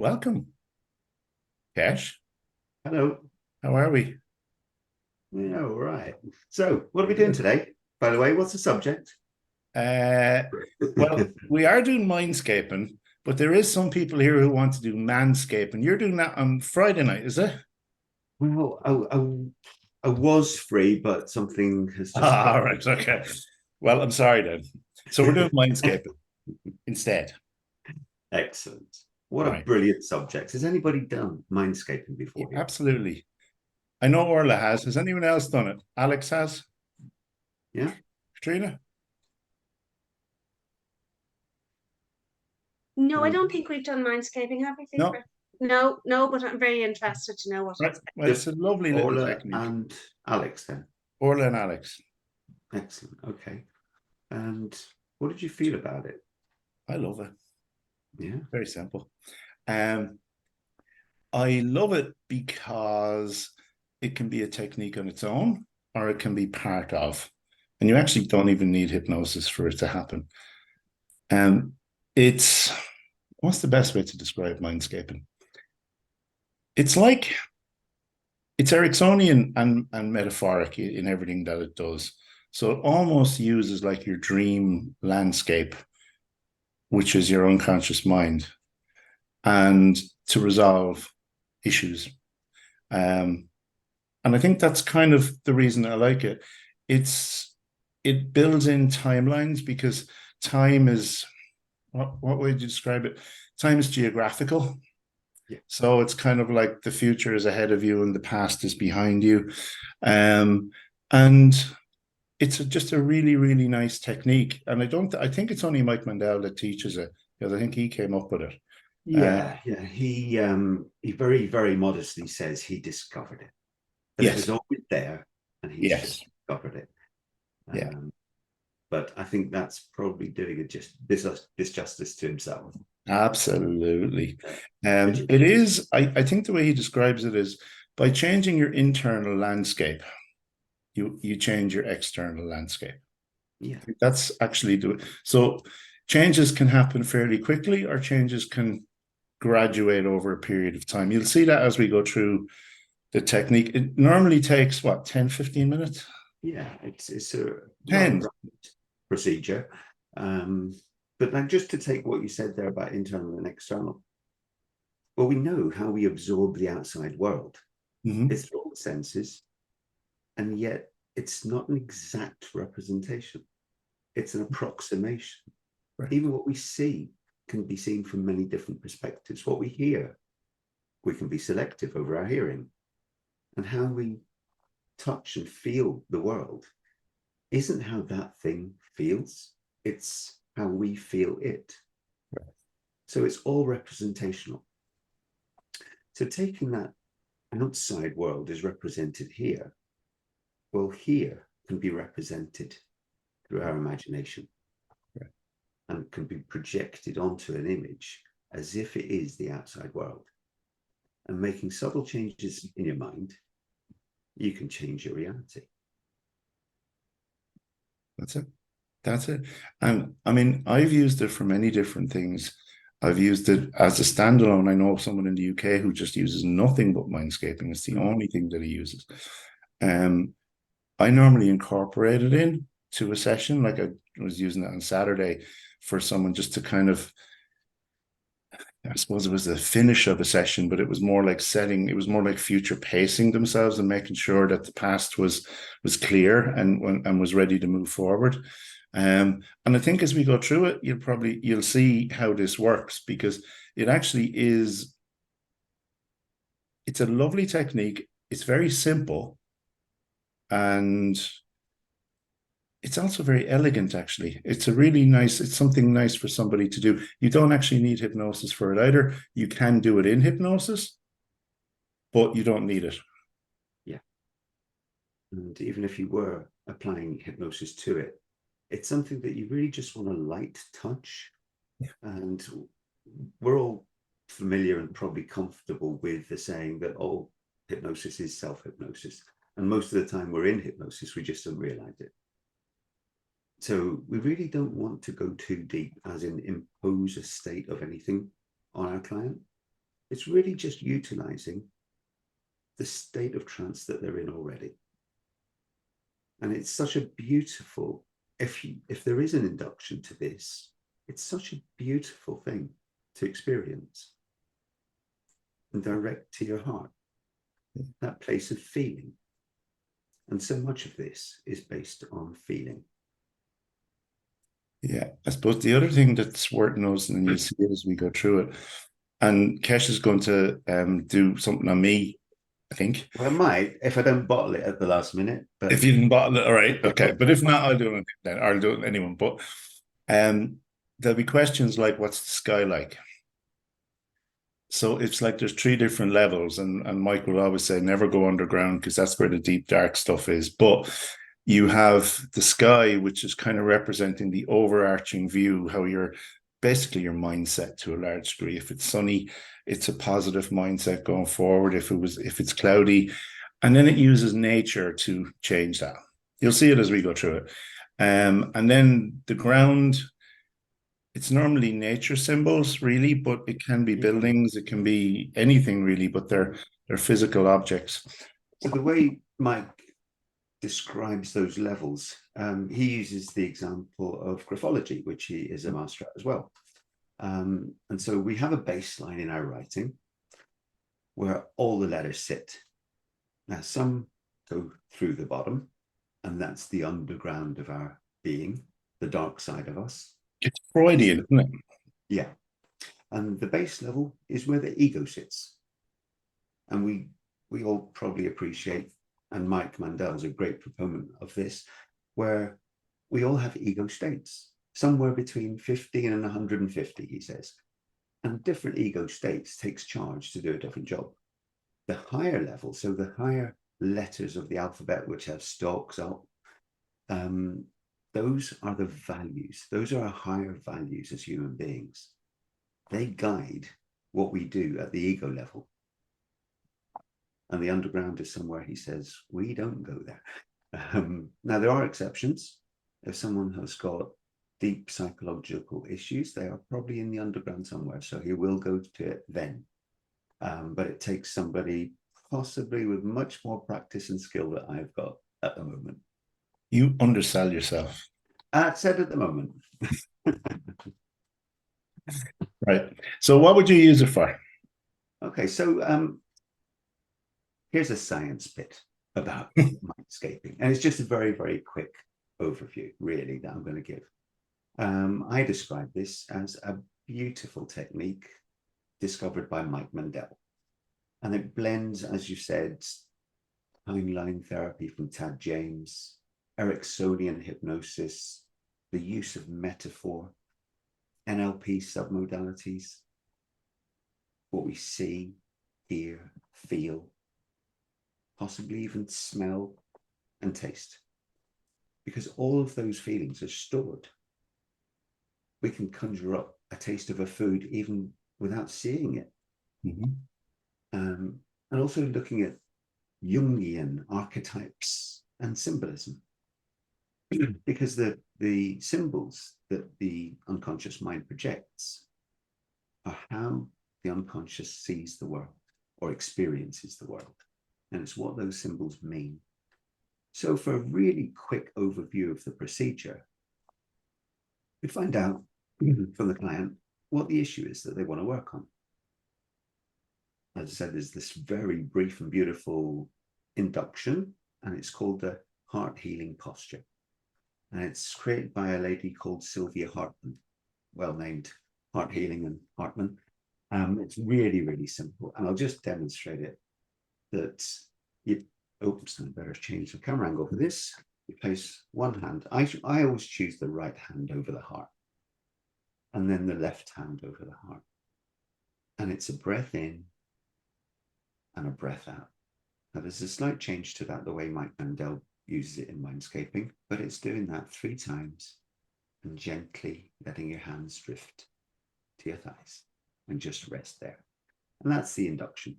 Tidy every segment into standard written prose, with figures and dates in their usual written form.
Welcome, Kesh. Hello. How are we? Yeah, all right. So, what are we Very doing good. today? By the way, what's the subject? Uh, well, we are doing mindscaping, but there is some people here who want to do manscaping. You're doing that on Friday night, is it? Well, I was free, but something has just Ah, got all right, okay. Well, I'm sorry then. So we're doing mindscaping instead. excellent. What All a right. brilliant subject. Has anybody done mindscaping Yeah, before here? absolutely. I know Orla has. Has anyone else done it? Alex has? Yeah? Katrina? No, I Um, don't think we've done mindscaping, have we, No? Fiona? No, no, but I'm very interested to know what Right. it's about. Well, it's just a lovely little Orla technique. and Alex then. Orla and Alex. Excellent. Okay. And what did you feel about it? I love it. Yeah. Very simple. Um, I love it because it can be a technique on its own or it can be part of. And you actually don't even need hypnosis for it to happen. Um, it's what's the best way to describe mindscaping? It's like it's Ericksonian and metaphoric in everything that it does. So it almost uses like your dream landscape, which is your unconscious mind, and to resolve issues. Um, And I think that's kind of the reason I like it. It's it builds in timelines because time is what would you describe it? Time is geographical. Yeah. So it's kind of like the future is ahead of you and the past is behind you. Um, and it's just a really, really nice technique. And I think it's only Mike Mandel that teaches it because I think he came up with it. Yeah. He very, very modestly says he discovered it. But it Yes, was always there and he's just yes, discovered it. yeah. Um, but I think that's probably doing it just this justice to himself. Absolutely. But It is, I think the way he describes it is by changing your internal landscape, you change your external landscape. yeah, I think that's actually the so changes can happen fairly quickly or changes can graduate over a period of time. You'll see that as we go through the technique. It normally takes what, 10-15 minutes? yeah, it's a rather 10. rapid procedure. Um, but then just to take what you said there about internal and external, well, we know how we absorb the outside world. Mm-hmm. It's through all the senses, and yet it's not an exact representation. It's an approximation. Right. Even what we see can be seen from many different perspectives. What we hear, we can be selective over our hearing. And how we touch and feel the world isn't how that thing feels, it's how we feel it. Right. So it's all representational. So taking that outside world is represented here, well, here can be represented through our imagination Right. and can be projected onto an image as if it is the outside world. And making subtle changes in your mind, you can change your reality. That's it. That's it. And I mean, I've used it for many different things. I've used it as a standalone. I know someone in the UK who just uses nothing but mindscaping. It's the only thing that he uses. Um, I normally incorporate it in to a session, like I was using it on Saturday for someone just to kind of, I suppose it was the finish of a session, but it was more like setting, it was more like future pacing themselves and making sure that the past was clear and was ready to move forward. And I think as we go through it, you'll see how this works because it actually is, it's a lovely technique. It's very simple and it's also very elegant, actually. It's a really nice, it's something nice for somebody to do. You don't actually need hypnosis for it either. You can do it in hypnosis, but you don't need it. Yeah. And even if you were applying hypnosis to it, it's something that you really just want a light touch. Yeah. And we're all familiar and probably comfortable with the saying that, oh, hypnosis is self-hypnosis. And most of the time we're in hypnosis, we just don't realize it. So we really don't want to go too deep, as in impose a state of anything on our client. It's really just utilizing the state of trance that they're in already. And it's such a beautiful, if there is an induction to this, it's such a beautiful thing to experience and direct to your heart, that place of feeling. And so much of this is based on feeling. Yeah, I suppose the other thing that's worth noticing, and you'll see it as we go through it, and Kesh is going to do something on me, I think. Well, I might if I don't bottle it at the last minute. But If you didn't bottle it, all right, okay. But if not, I'll do it then. I'll do it anyone. But there'll be questions like, "What's the sky like?" So it's like there's three different levels, and Mike will always say, "Never go underground," because that's where the deep dark stuff is. But you have the sky, which is kind of representing the overarching view, how you're basically your mindset to a large degree. If it's sunny, it's a positive mindset going forward. If it's cloudy, and then it uses nature to change that. You'll see it as we go through it. And then the ground, it's normally nature symbols, really, but it can be buildings, it can be anything really, but they're physical objects. So the way Mike describes those levels, he uses the example of graphology, which he is a master at as well. And so we have a baseline in our writing where all the letters sit. Now, some go through the bottom, and that's the underground of our being, the dark side of us. It's Freudian, isn't it? Yeah. And the base level is where the ego sits. And we all probably appreciate, and Mike Mandel's a great proponent of this, where we all have ego states, somewhere between 50 and 150, he says. And different ego states takes charge to do a different job. The higher level, so the higher letters of the alphabet, which have stalks up, those are the values. Those are our higher values as human beings. They guide what we do at the ego level. And the underground is somewhere, he says, we don't go there. Now, there are exceptions. If someone has got deep psychological issues, they are probably in the underground somewhere. So he will go to it then. But it takes somebody possibly with much more practice and skill that I've got at the moment. You undersell yourself. Said at the moment. Right. So what would you use it for? Okay, so here's a science bit about mindscaping. And it's just a very, very quick overview, really, that I'm going to give. I describe this as a beautiful technique discovered by Mike Mandel. And it blends, as you said, timeline therapy from Tad James, Ericksonian hypnosis, the use of metaphor, NLP submodalities, what we see, hear, feel, possibly even smell and taste. Because all of those feelings are stored. We can conjure up a taste of a food even without seeing it. Mm-hmm. And also looking at Jungian archetypes and symbolism. Because the symbols that the unconscious mind projects are how the unconscious sees the world or experiences the world. And it's what those symbols mean. So for a really quick overview of the procedure, we find out from the client what the issue is that they want to work on. As I said, there's this very brief and beautiful induction, and it's called the heart healing posture. And it's created by a lady called Sylvia Hartman, well named Heart Healing and Hartman. It's really, really simple. And I'll just demonstrate it. That you, oops, I better change the camera angle for this. You place one hand. I always choose the right hand over the heart. And then the left hand over the heart. And it's a breath in and a breath out. Now there's a slight change to that, the way Mike Mandel uses it in Mindscaping, but it's doing that 3 times and gently letting your hands drift to your thighs and just rest there. And that's the induction.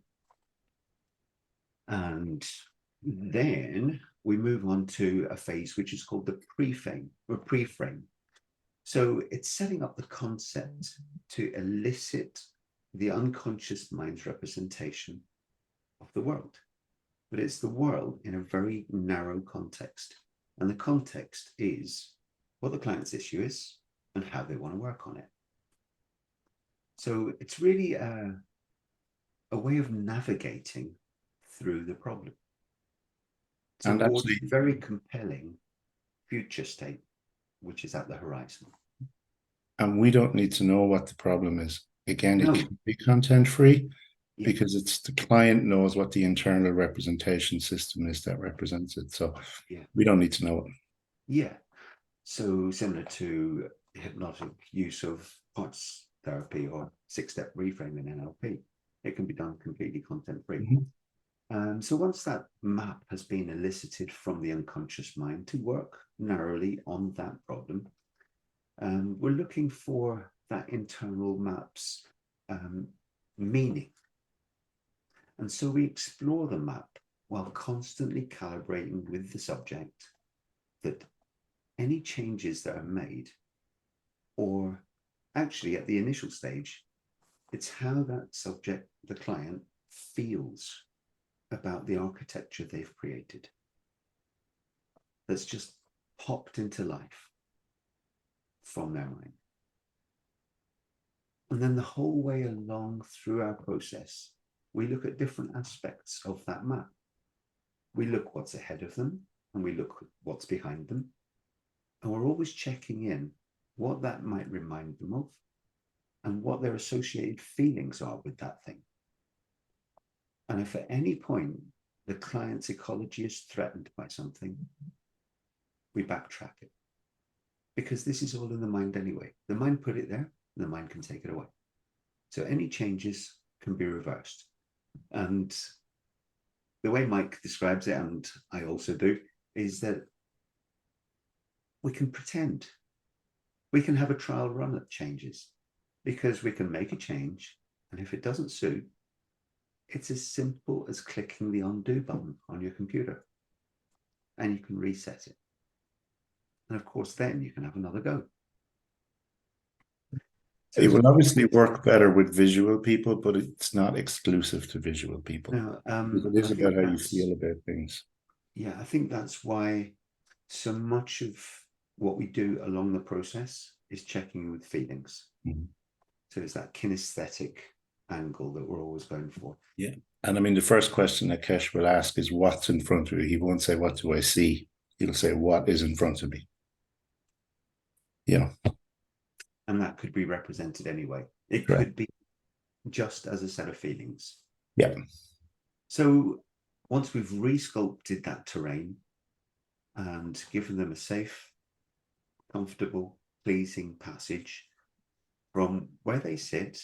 And then we move on to a phase which is called the pre-frame or pre-frame. So it's setting up the concept to elicit the unconscious mind's representation of the world. But it's the world in a very narrow context. And the context is what the client's issue is and how they want to work on it. So it's really a way of navigating through the problem And towards actually, a very compelling future state, which is at the horizon. and we don't need to know what the problem is. Again, No. it can be content free Yeah. because it's the client knows what the internal representation system is that represents it. So Yeah. we don't need to know it. Yeah. So similar to hypnotic use of parts therapy or 6-step reframing NLP, it can be done completely content free. Mm-hmm. So once that map has been elicited from the unconscious mind to work narrowly on that problem, we're looking for that internal map's meaning. And so we explore the map while constantly calibrating with the subject that any changes that are made, or actually at the initial stage, it's how that subject, the client, feels about the architecture they've created that's just popped into life from their mind. And then the whole way along through our process, we look at different aspects of that map. We look what's ahead of them and we look what's behind them. And we're always checking in what that might remind them of and what their associated feelings are with that thing. And if at any point the client's ecology is threatened by something, we backtrack it. Because this is all in the mind anyway. The mind put it there, and the mind can take it away. So any changes can be reversed. And the way Mike describes it, and I also do, is that we can pretend. We can have a trial run at changes because we can make a change. And if it doesn't suit, it's as simple as clicking the undo button on your computer and you can reset it. And of course, then you can have another go. So it will obviously work better with visual people, but it's not exclusive to visual people. No, it is about how you feel about things. Yeah, I think that's why so much of what we do along the process is checking with feelings. Mm-hmm. So it's that kinesthetic angle that we're always going for. Yeah. And I mean, the first question that Kesh will ask is what's in front of you. He won't say, what do I see? He'll say, what is in front of me? Yeah. And that could be represented anyway. It could be just as a set of feelings. Yeah. So once we've resculpted that terrain and given them a safe, comfortable, pleasing passage from where they sit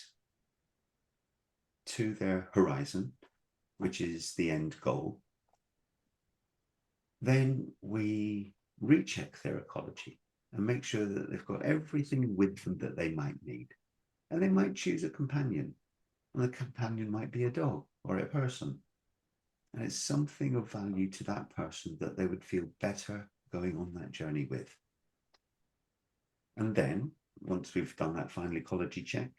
to their horizon, which is the end goal, then we recheck their ecology and make sure that they've got everything with them that they might need. And they might choose a companion, and the companion might be a dog or a person. And it's something of value to that person that they would feel better going on that journey with. And then, once we've done that final ecology check,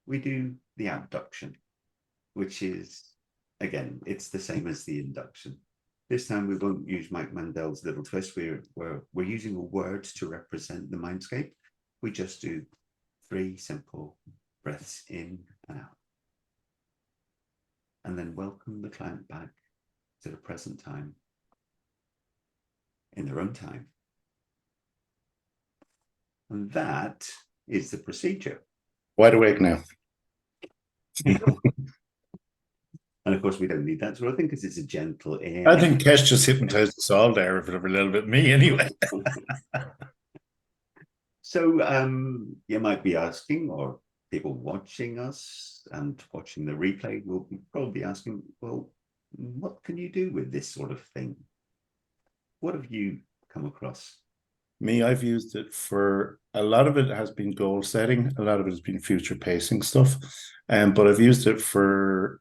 we do the abduction, which is, again, it's the same as the induction. This time we won't use Mike Mandel's little twist. We're using a word to represent the mindscape. We just do 3 simple breaths in and out. And then welcome the client back to the present time in their own time. And that is the procedure. Wide awake now. And of course, we don't need that sort of thing because it's a gentle air. I think Kesh just hypnotized us all there for a little bit, me anyway. So you might be asking, or people watching us and watching the replay will be probably asking, well, what can you do with this sort of thing? What have you come across? Me, I've used it for, a lot of it has been goal setting, a lot of it has been future pacing stuff, but I've used it for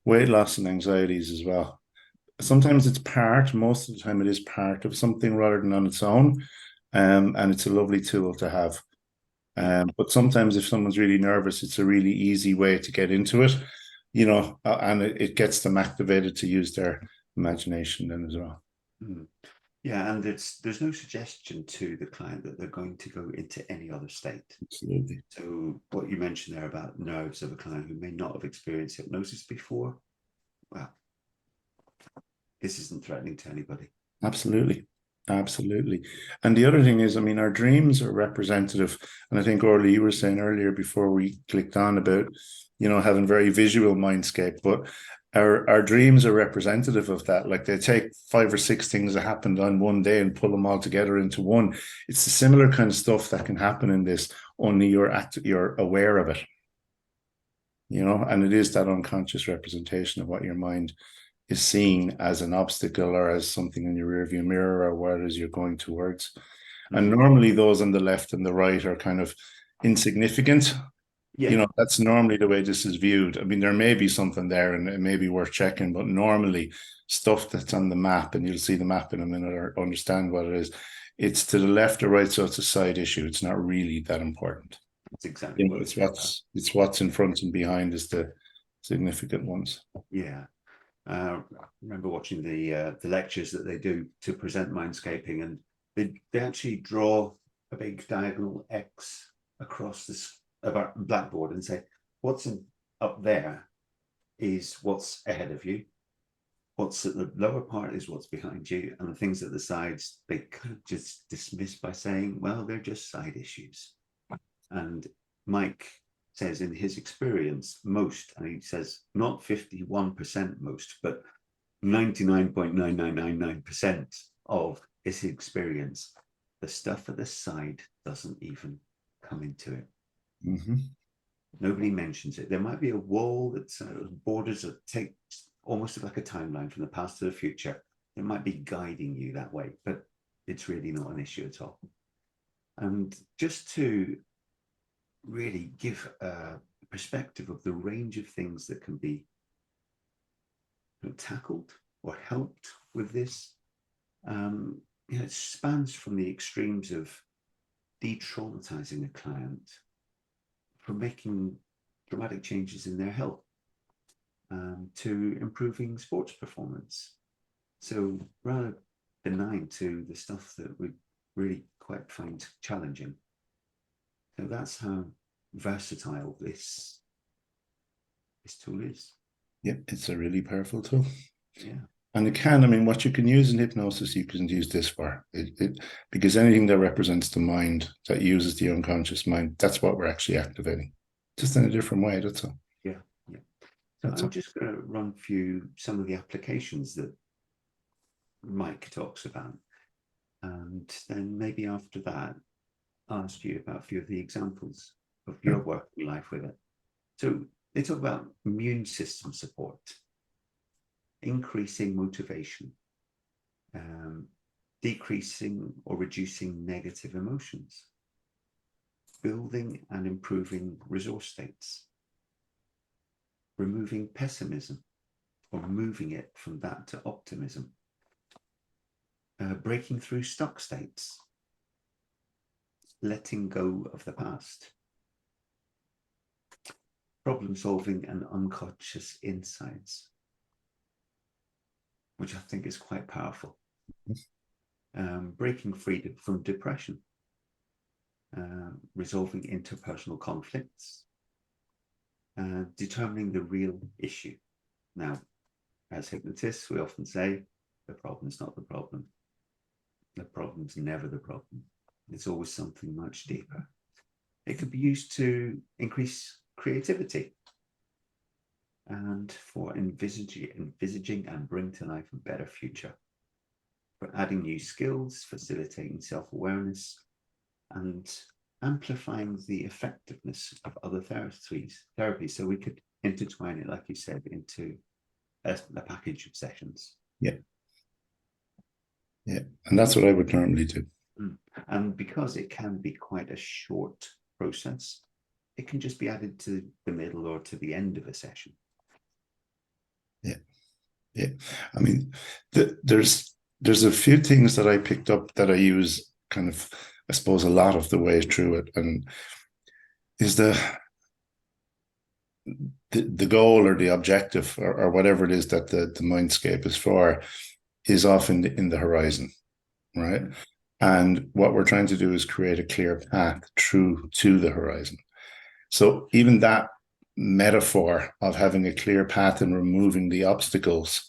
weight loss and anxieties as well. Sometimes it's most of the time it is part of something rather than on its own, and it's a lovely tool to have. But sometimes if someone's really nervous, it's a really easy way to get into it, and it gets them activated to use their imagination then as well. Mm. Yeah, and there's no suggestion to the client that they're going to go into any other state. Absolutely. So what you mentioned there about nerves of a client who may not have experienced hypnosis before, well, this isn't threatening to anybody. Absolutely. Absolutely. And the other thing is, I mean, our dreams are representative. And I think, Orly, you were saying earlier before we clicked on about, having very visual mindscape, but our dreams are representative of that. Like they take 5 or 6 things that happened on one day and pull them all together into one. It's the similar kind of stuff that can happen in this, only you're aware of it. And it is that unconscious representation of what your mind is seen as an obstacle or as something in your rearview mirror or what it is you're going towards. And normally those on the left and the right are kind of insignificant. Yeah. That's normally the way this is viewed. I mean, there may be something there and it may be worth checking, but normally stuff that's on the map, and you'll see the map in a minute or understand what it is, it's to the left or right, so it's a side issue. It's not really that important. That's exactly what it's what's in front and behind is the significant ones. Yeah. I remember watching the lectures that they do to present Mindscaping, and they actually draw a big diagonal X across this blackboard and say, what's up there is what's ahead of you. What's at the lower part is what's behind you, and the things at the sides, they kind of just dismiss by saying, well, they're just side issues. And Mike says in his experience, most, and he says not 51% most, but 99.9999% of his experience, the stuff at the side doesn't even come into it. Mm-hmm. Nobody mentions it. There might be a wall that's borders that take almost like a timeline from the past to the future. It might be guiding you that way, but it's really not an issue at all. And just to really give a perspective of the range of things that can be tackled or helped with this, it spans from the extremes of de-traumatizing a client, from making dramatic changes in their health, to improving sports performance. So rather benign to the stuff that we really quite find challenging. So that's how versatile this tool is. Yeah, it's a really powerful tool. Yeah. And what you can use in hypnosis, you can use this for because anything that represents the mind, that uses the unconscious mind, that's what we're actually activating, just in a different way. That's all. Yeah. So I'm just going to run through some of the applications that Mike talks about, and then maybe after that, ask you about a few of the examples of your working life with it. So they talk about immune system support, increasing motivation, decreasing or reducing negative emotions, building and improving resource states, removing pessimism or moving it from that to optimism, breaking through stuck states, letting go of the past, problem solving and unconscious insights, which I think is quite powerful. Breaking free from depression, resolving interpersonal conflicts, determining the real issue. Now, as hypnotists, we often say the problem's not the problem. The problem's never the problem. It's always something much deeper. It could be used to increase creativity and for envisaging and bring to life a better future, for adding new skills, facilitating self-awareness, and amplifying the effectiveness of other therapies. So we could intertwine it, like you said, into a package of sessions. Yeah. And that's what I would normally do. And because it can be quite a short process, it can just be added to the middle or to the end of a session. Yeah. I mean, there's a few things that I picked up that I use kind of, I suppose, a lot of the way through it. And is the goal or the objective or whatever it is that the mindscape is for is often in the horizon, right? And what we're trying to do is create a clear path through to the horizon. So even that metaphor of having a clear path and removing the obstacles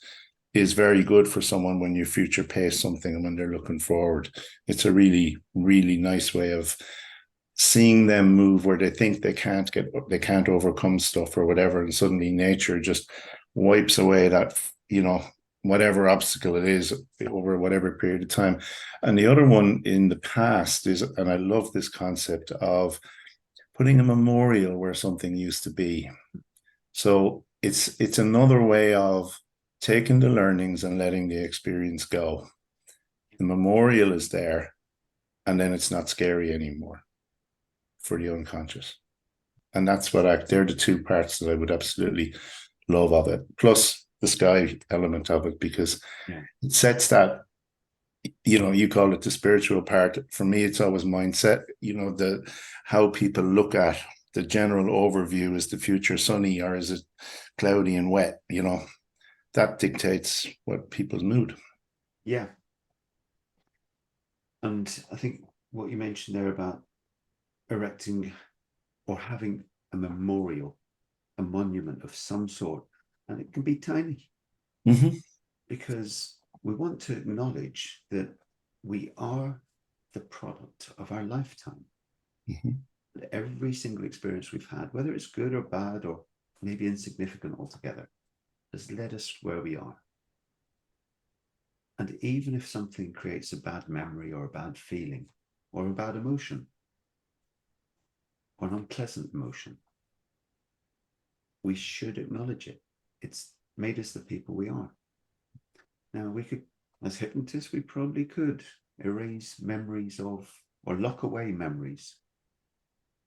is very good for someone when you future pace something and when they're looking forward. It's a really, really nice way of seeing them move where they think they can't overcome stuff or whatever, and suddenly nature just wipes away that, whatever obstacle it is over whatever period of time. And the other one in the past is, and I love this concept of putting a memorial where something used to be. So it's another way of taking the learnings and letting the experience go. The memorial is there, and then it's not scary anymore for the unconscious. And that's they're the two parts that I would absolutely love of it. Plus the sky element of it, because it sets that, you call it the spiritual part. For me, it's always mindset, how people look at the general overview. Is the future sunny or is it cloudy and wet? That dictates what people's mood. Yeah. And I think what you mentioned there about erecting or having a memorial, a monument of some sort, and it can be tiny, because we want to acknowledge that we are the product of our lifetime. Every single experience we've had, whether it's good or bad or maybe insignificant altogether, has led us where we are. And even if something creates a bad memory or a bad feeling or a bad emotion or an unpleasant emotion, we should acknowledge it. It's made us the people we are. Now, we could, as hypnotists, we probably could erase memories of or lock away memories,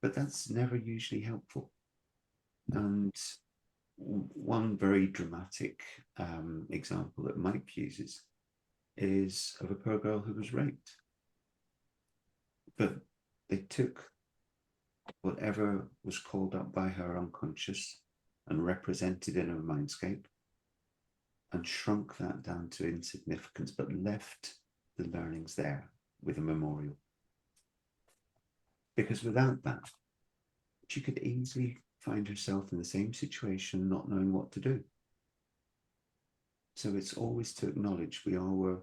but that's never usually helpful. And one very dramatic example that Mike uses is of a poor girl who was raped. But they took whatever was called up by her unconscious and represented in her mindscape and shrunk that down to insignificance, but left the learnings there with a memorial. Because without that, she could easily find herself in the same situation, not knowing what to do. So it's always to acknowledge we are where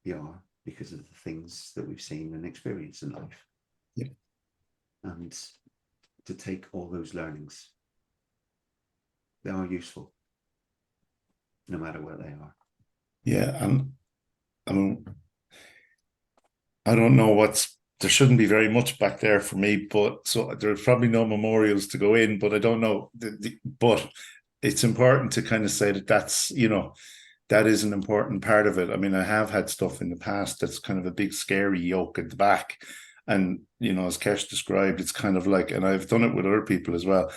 we are because of the things that we've seen and experienced in life. Yeah. And to take all those learnings. They are useful, no matter where they are. Yeah, and I mean, I don't know there shouldn't be very much back there for me, but so there's probably no memorials to go in, but I don't know. But it's important to kind of say that's, that is an important part of it. I mean, I have had stuff in the past that's kind of a big scary yoke at the back. And, as Kesh described, it's kind of like, and I've done it with other people as well,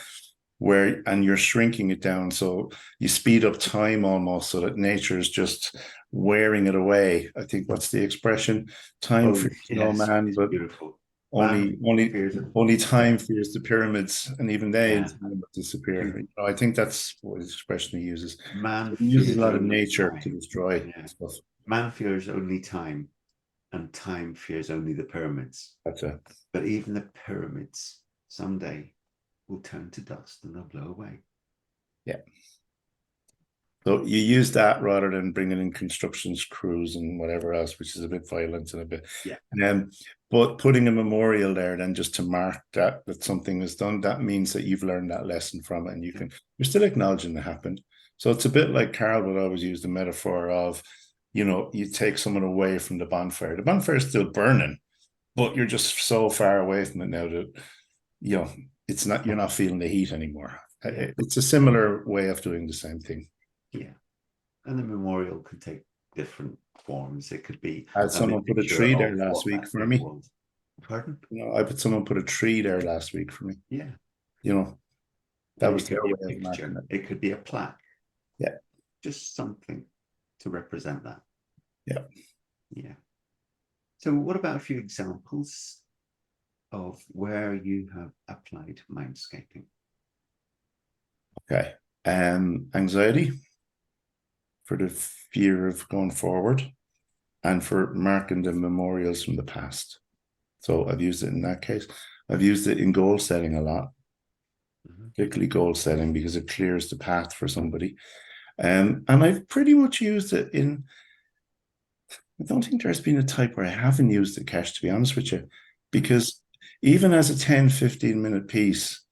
and you're shrinking it down. So you speed up time almost so that nature is just wearing it away. I think what's the expression? Time fears no man, but beautiful. only time fears the pyramids, and even they disappear. I think that's what his expression he uses. Man he uses a lot of nature to destroy stuff. Man fears only time, and time fears only the pyramids. That's it. But even the pyramids someday will turn to dust and they'll blow away. Yeah. So you use that rather than bringing in construction crews and whatever else, which is a bit violent and a bit. Yeah. But putting a memorial there then just to mark that something is done, that means that you've learned that lesson from it, and you're still acknowledging it happened. So it's a bit like Carol would always use the metaphor of, you take someone away from the bonfire. The bonfire is still burning, but you're just so far away from it now that, you're not feeling the heat anymore. Yeah. It's a similar way of doing the same thing. Yeah. And the memorial could take different forms. It could be. I had someone put a tree there last week for me. Pardon? I put someone put a tree there last week for me. Yeah. That was their way of marking it. It could be a plaque. Yeah. Just something to represent that. Yeah. Yeah. So what about a few examples of where you have applied Mindscaping. Okay. Anxiety, for the fear of going forward, and for marking the memorials from the past. So I've used it in that case. I've used it in goal setting a lot, particularly goal setting, because it clears the path for somebody. And I've pretty much used it in, I don't think there's been a type where I haven't used it, Kesh, to be honest with you, because even as a 10, 15-minute piece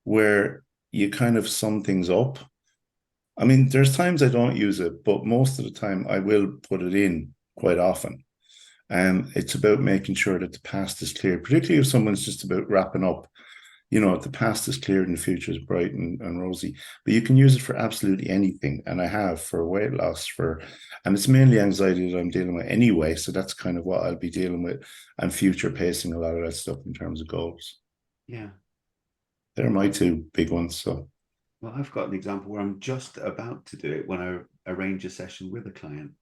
where you kind of sum things up, I mean, there's times I don't use it, but most of the time I will put it in quite often. And it's about making sure that the past is clear, particularly if someone's just about wrapping up. You know, the past is clear and the future is bright and rosy. But you can use it for absolutely anything. And I have for weight loss, and it's mainly anxiety that I'm dealing with anyway. So that's kind of what I'll be dealing with, and future pacing a lot of that stuff in terms of goals. Yeah. They're my two big ones. So, Well, I've got an example where I'm just about to do it when I arrange a session with a client,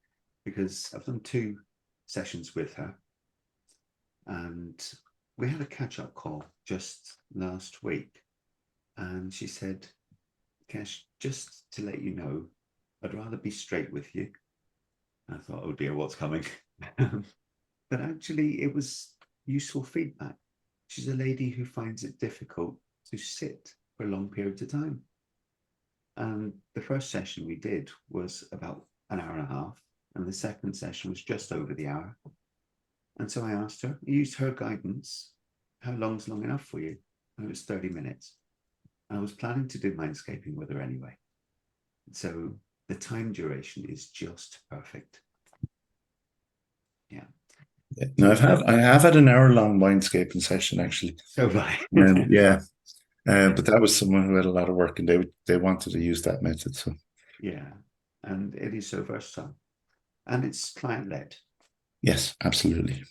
because I've done 2 sessions with her, and we had a catch-up call just last week, and she said, Kesh, just to let you know, I'd rather be straight with you. I thought, oh dear, what's coming? But actually it was useful feedback. She's a lady who finds it difficult to sit for long periods of time. And the first session we did was about an hour and a half, and the second session was just over the hour. And so I asked her, I used her guidance, how long's long enough for you? And it was 30 minutes. I was planning to do Mindscaping with her anyway. So the time duration is just perfect. Yeah. no, I have had an hour-long Mindscaping session actually. So right. Yeah. But that was someone who had a lot of work, and they wanted to use that method. So Yeah. And it is so versatile. And it's client-led. yes, absolutely.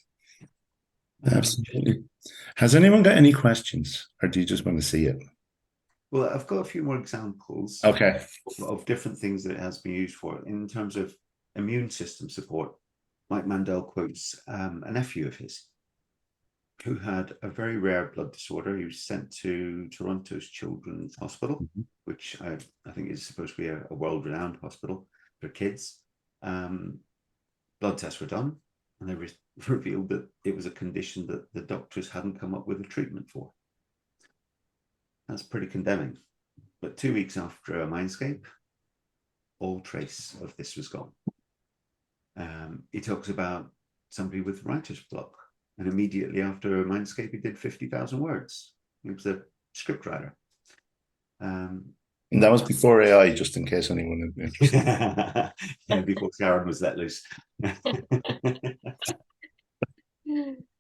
Absolutely. Has anyone got any questions, or do you just want to see it? Well, I've got a few more examples Okay. of different things that it has been used for. In terms of immune system support, Mike Mandel quotes a nephew of his who had a very rare blood disorder. He was sent to Toronto's Children's Hospital, which I think is supposed to be a world-renowned hospital for kids. Blood tests were done, and they revealed that it was a condition that the doctors hadn't come up with a treatment for. That's pretty condemning. But 2 weeks after a Mindscape, all trace of this was gone. He talks about somebody with writer's block, and immediately after a Mindscape, he did 50,000 words. He was a scriptwriter. And that was before AI, just in case anyone is interested. Yeah, before Karen was let loose.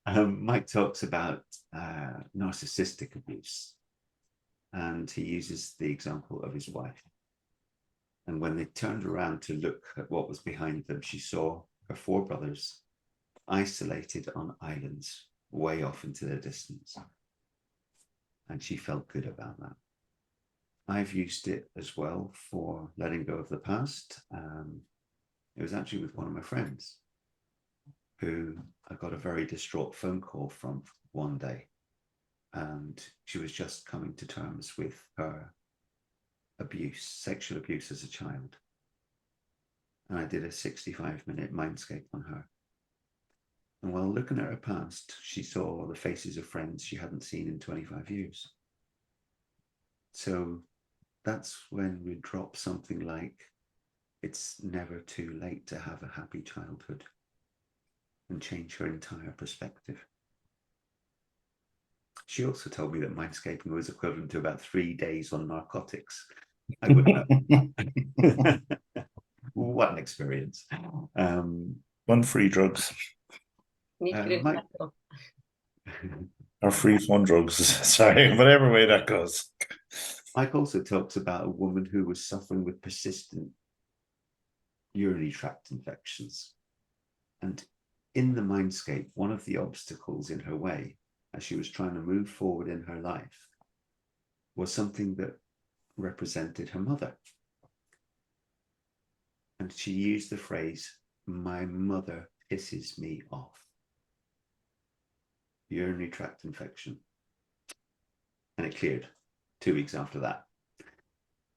Mike talks about narcissistic abuse, and he uses the example of his wife. And when they turned around to look at what was behind them, she saw her 4 brothers isolated on islands way off into the distance. And she felt good about that. I've used it as well for letting go of the past. It was actually with one of my friends who I got a very distraught phone call from one day. And she was just coming to terms with her sexual abuse as a child. And I did a 65-minute Mindscape on her. And while looking at her past, she saw the faces of friends she hadn't seen in 25 years. So that's when we drop something like, it's never too late to have a happy childhood, and change her entire perspective. She also told me that Mindscaping was equivalent to about 3 days on narcotics. I wouldn't know. What an experience. One, free drugs. Mike, Or free fun drugs. Sorry, whatever way that goes. Mike also talks about a woman who was suffering with persistent urinary tract infections. And in the Mindscape, one of the obstacles in her way, as she was trying to move forward in her life, was something that represented her mother. And she used the phrase, "My mother pisses me off." urinary tract infection. And it cleared 2 weeks after that.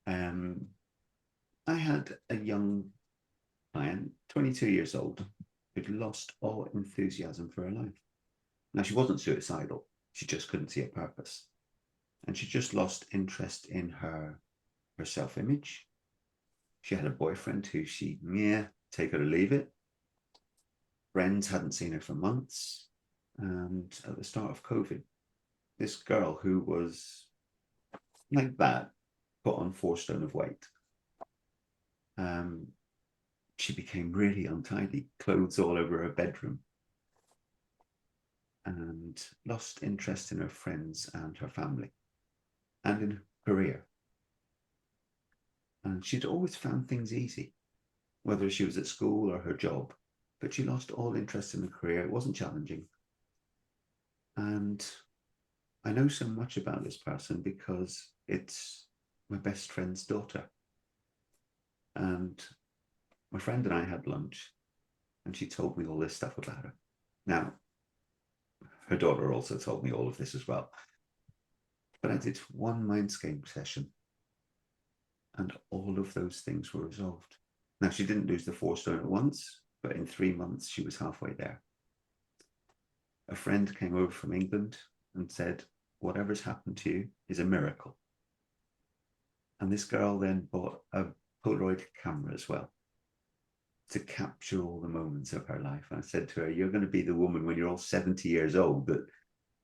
I had a young client, 22 years old, who'd lost all enthusiasm for her life. Now, she wasn't suicidal. She just couldn't see a purpose. And she just lost interest in her self-image. She had a boyfriend who she, take it or leave it. Friends hadn't seen her for months. And at the start of COVID, this girl who was like that put on 4 stone of weight. She became really untidy, clothes all over her bedroom, and lost interest in her friends and her family and in her career. And she'd always found things easy, whether she was at school or her job, but she lost all interest in her career. It wasn't challenging. And I know so much about this person because it's my best friend's daughter. And my friend and I had lunch, and she told me all this stuff about her. Now, her daughter also told me all of this as well. But I did one Mindscape session, and all of those things were resolved. Now, she didn't lose the 4 stone at once, but in 3 months, she was halfway there. A friend came over from England and said, whatever's happened to you is a miracle. And this girl then bought a Polaroid camera as well to capture all the moments of her life. And I said to her, you're going to be the woman when you're all 70 years old that,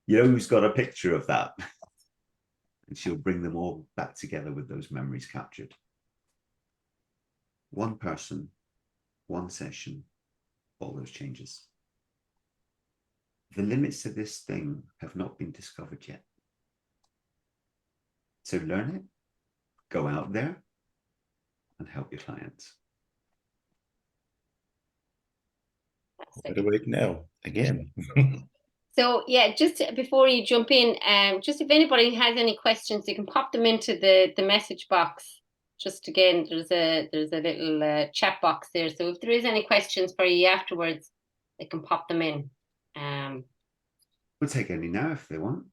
you know, who's got a picture of that? And she'll bring them all back together with those memories captured. One person, one session, all those changes. The limits to this thing have not been discovered yet. So learn it, go out there, and help your clients. By the way, now again. So yeah, just before you jump in, just if anybody has any questions, you can pop them into the message box. Just again, there's a little chat box there. So if there is any questions for you afterwards, they can pop them in. We'll take any now if they want.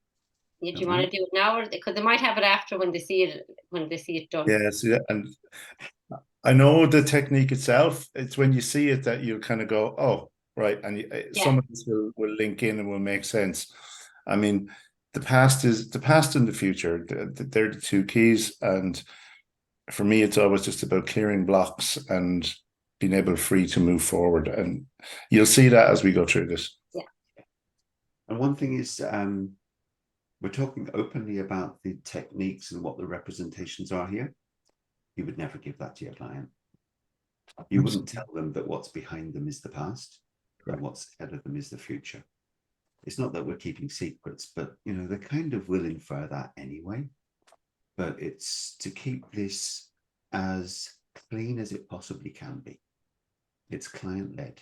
Do you want to do it now, or because they might have it after when they see it done? Yes, yeah, and I know the technique itself. It's when you see it that you kind of go, oh, right, and some of this will link in and will make sense. I mean, the past and the future. They're the 2 keys, and for me, it's always just about clearing blocks and being able free to move forward. And you'll see that as we go through this. Yeah. And one thing is, we're talking openly about the techniques and what the representations are here. You would never give that to your client. You wouldn't tell them that what's behind them is the past, and what's ahead of them is the future. It's not that we're keeping secrets, but you know, they kind of will infer that anyway. But it's to keep this as clean as it possibly can be. It's client-led.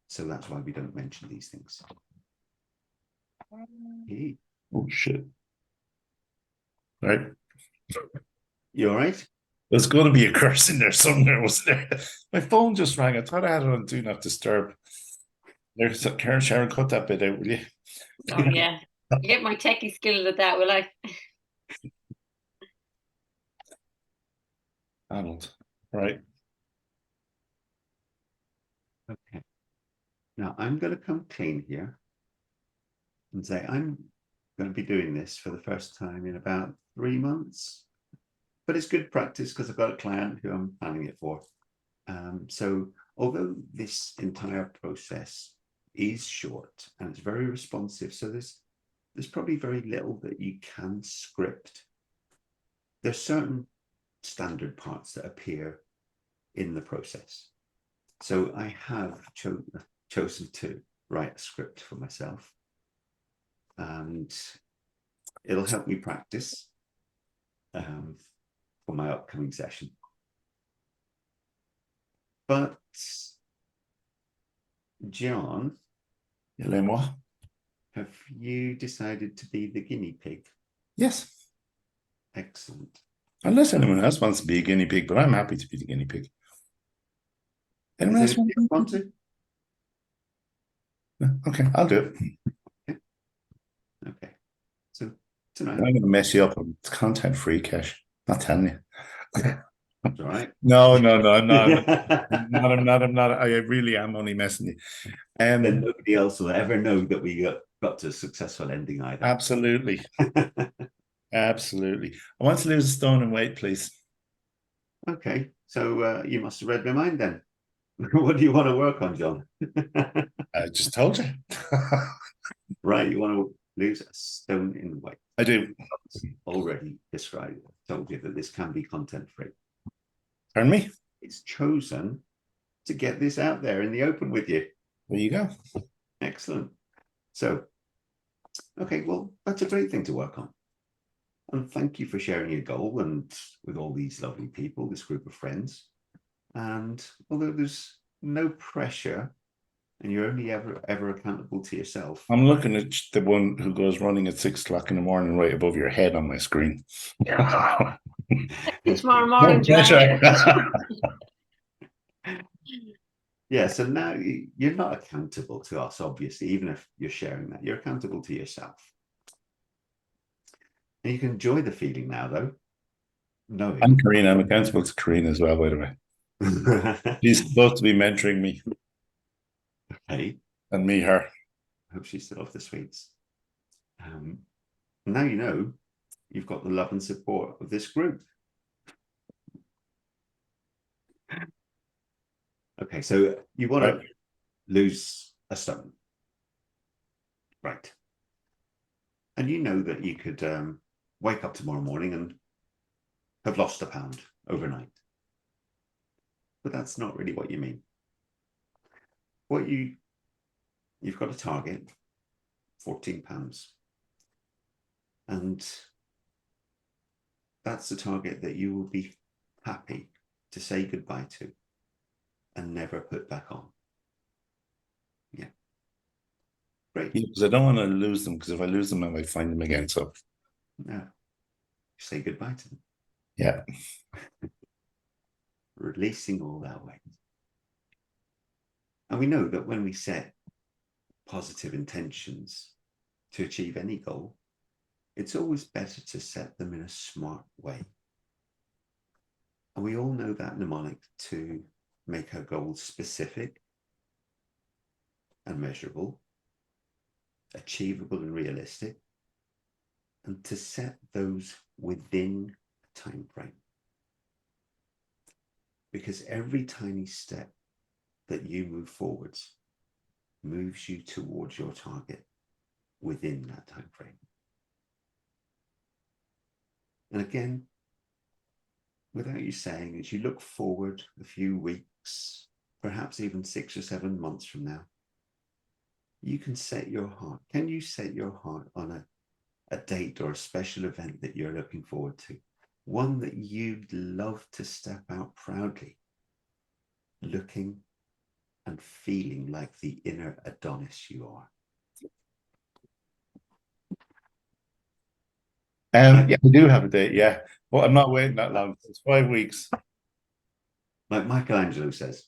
So that's why we don't mention these things. Hey. Oh, shit. Right. You all right? There's going to be a curse in there somewhere, wasn't there? My phone just rang. I thought I had it on Do Not Disturb. There's Karen, Sharon, cut that bit out, will you? Oh yeah, I get my techie skills at that, will I? Arnold, right. Okay. Now I'm going to come clean here and say I'm going to be doing this for the first time in about 3 months. But it's good practice because I've got a client who I'm planning it for. So although this entire process is short and it's very responsive, so there's probably very little that you can script. There's certain standard parts that appear in the process. So I have chosen to write a script for myself, and it'll help me practice for my upcoming session. But John, have you decided to be the guinea pig? Yes. Excellent. Unless anyone else wants to be a guinea pig, but I'm happy to be the guinea pig. Anyone else want to? Okay, I'll do it. Okay. So tonight, I'm going to mess you up. It's content free, Kesh. Not telling you. it's all right. No, I'm not. Then I'm not. I really am only messing you. nobody else will ever know that we got to a successful ending either. Absolutely. Absolutely. I want to lose a stone in weight, please. Okay, so you must have read my mind then. What do you want to work on, John? I just told you. Right, you want to lose a stone in weight. I do. Already described, told you that this can be content free. Pardon me? It's chosen to get this out there in the open with you. There you go. Excellent. So, okay, well, that's a great thing to work on. And thank you for sharing your goal and with all these lovely people, this group of friends. And although there's no pressure and you're only ever accountable to yourself. I'm looking at the one who goes running at 6 o'clock in the morning right above your head on my screen. Tomorrow morning, No John. pressure. Yeah, so now you're not accountable to us, obviously, even if you're sharing that. You're accountable to yourself. And you can enjoy the feeling now, though. No, I'm Karina. I'm accountable to Karina as well, by the way. She's supposed to be mentoring me. Okay. And me, her. I hope she still loves the sweets. Now you know you've got the love and support of this group. Okay, so you want to lose a stone. Right. And you know that you could wake up tomorrow morning and have lost a pound overnight. But that's not really what you mean. What you've got a target, 14 pounds. And that's the target that you will be happy to say goodbye to and never put back on. Yeah. Great. Because I don't want to lose them, because if I lose them, I might find them again. So Yeah. Say goodbye to them. Yeah. Releasing all that weight. And we know that when we set positive intentions to achieve any goal, it's always better to set them in a smart way. And we all know that mnemonic to make our goals specific and measurable, achievable and realistic, and to set those within a time frame. Because every tiny step that you move forwards moves you towards your target within that time frame. And again, without you saying, as you look forward a few weeks, perhaps even 6 or 7 months from now, you can set your heart. Can you set your heart on a date or a special event that you're looking forward to? One that you'd love to step out proudly, looking and feeling like the inner Adonis you are. Yeah, we do have a date, yeah. But I'm not waiting that long. It's 5 weeks. Like Michelangelo says,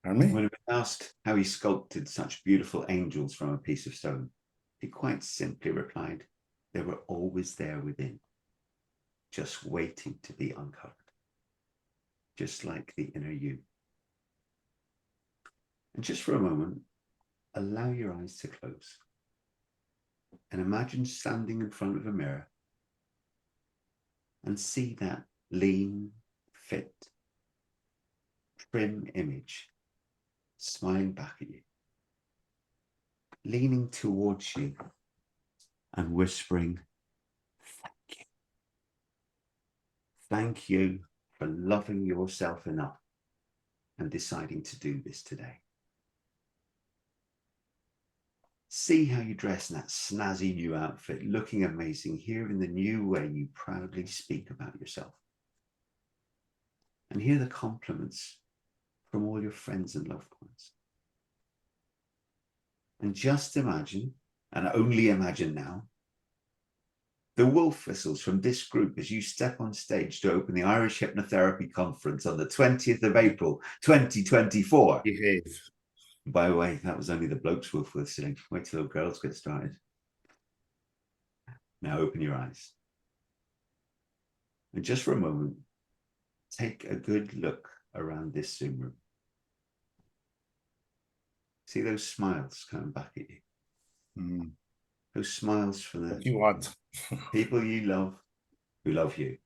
Pardon me? when he was asked how he sculpted such beautiful angels from a piece of stone, he quite simply replied, they were always there within, just waiting to be uncovered, just like the inner you. And just for a moment, allow your eyes to close and imagine standing in front of a mirror and see that lean, fit, trim image smiling back at you, leaning towards you and whispering, thank you. Thank you for loving yourself enough and deciding to do this today. See how you dress in that snazzy new outfit, looking amazing, hearing the new way you proudly speak about yourself. And hear the compliments from all your friends and loved ones. And just imagine, and only imagine now, the wolf whistles from this group as you step on stage to open the Irish Hypnotherapy Conference on the 20th of April, 2024. Behave. By the way, that was only the blokes wolf listening. Wait till the girls get started. Now open your eyes. And just for a moment, take a good look around this Zoom room. See those smiles coming back at you? Mm. Those smiles from What the you want? people you love, who love you.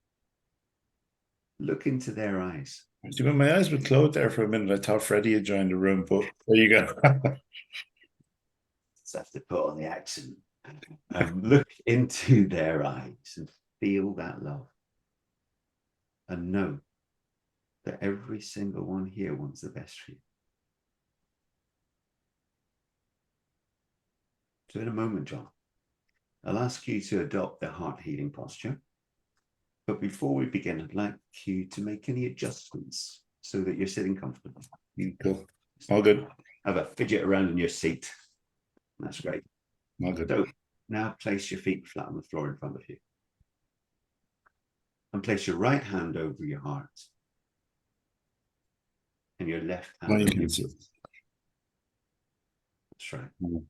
Look into their eyes. See, when my eyes were closed there for a minute, I thought Freddie had joined the room, but there you go. Just have to put on the accent. Look into their eyes and feel that love. And know that every single one here wants the best for you. So in a moment, John, I'll ask you to adopt the heart healing posture. But before we begin, I'd like you to make any adjustments so that you're sitting comfortably. Cool. All good. Have a fidget around in your seat. That's great. All good. So now place your feet flat on the floor in front of you. And place your right hand over your heart. And your left hand Well, you over can your see. breast. That's right. Mm.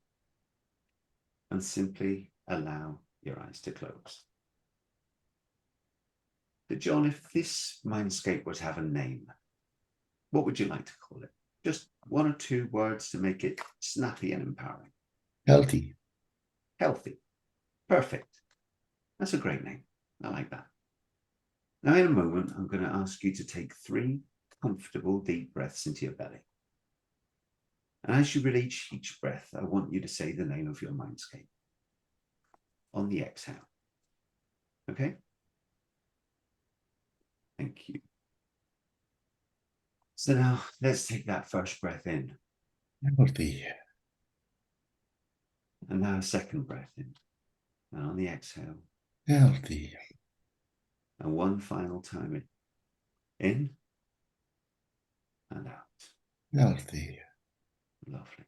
And simply allow your eyes to close. But John, if this mindscape were to have a name, what would you like to call it? Just one or two words to make it snappy and empowering. Healthy. Healthy. Perfect. That's a great name. I like that. Now, in a moment, I'm going to ask you to take 3 comfortable deep breaths into your belly. And as you release each breath, I want you to say the name of your mindscape on the exhale. Okay? Thank you. So now let's take that first breath in. Healthy. And now a second breath in. And on the exhale. Healthy. And one final time in and out. Healthy. Lovely.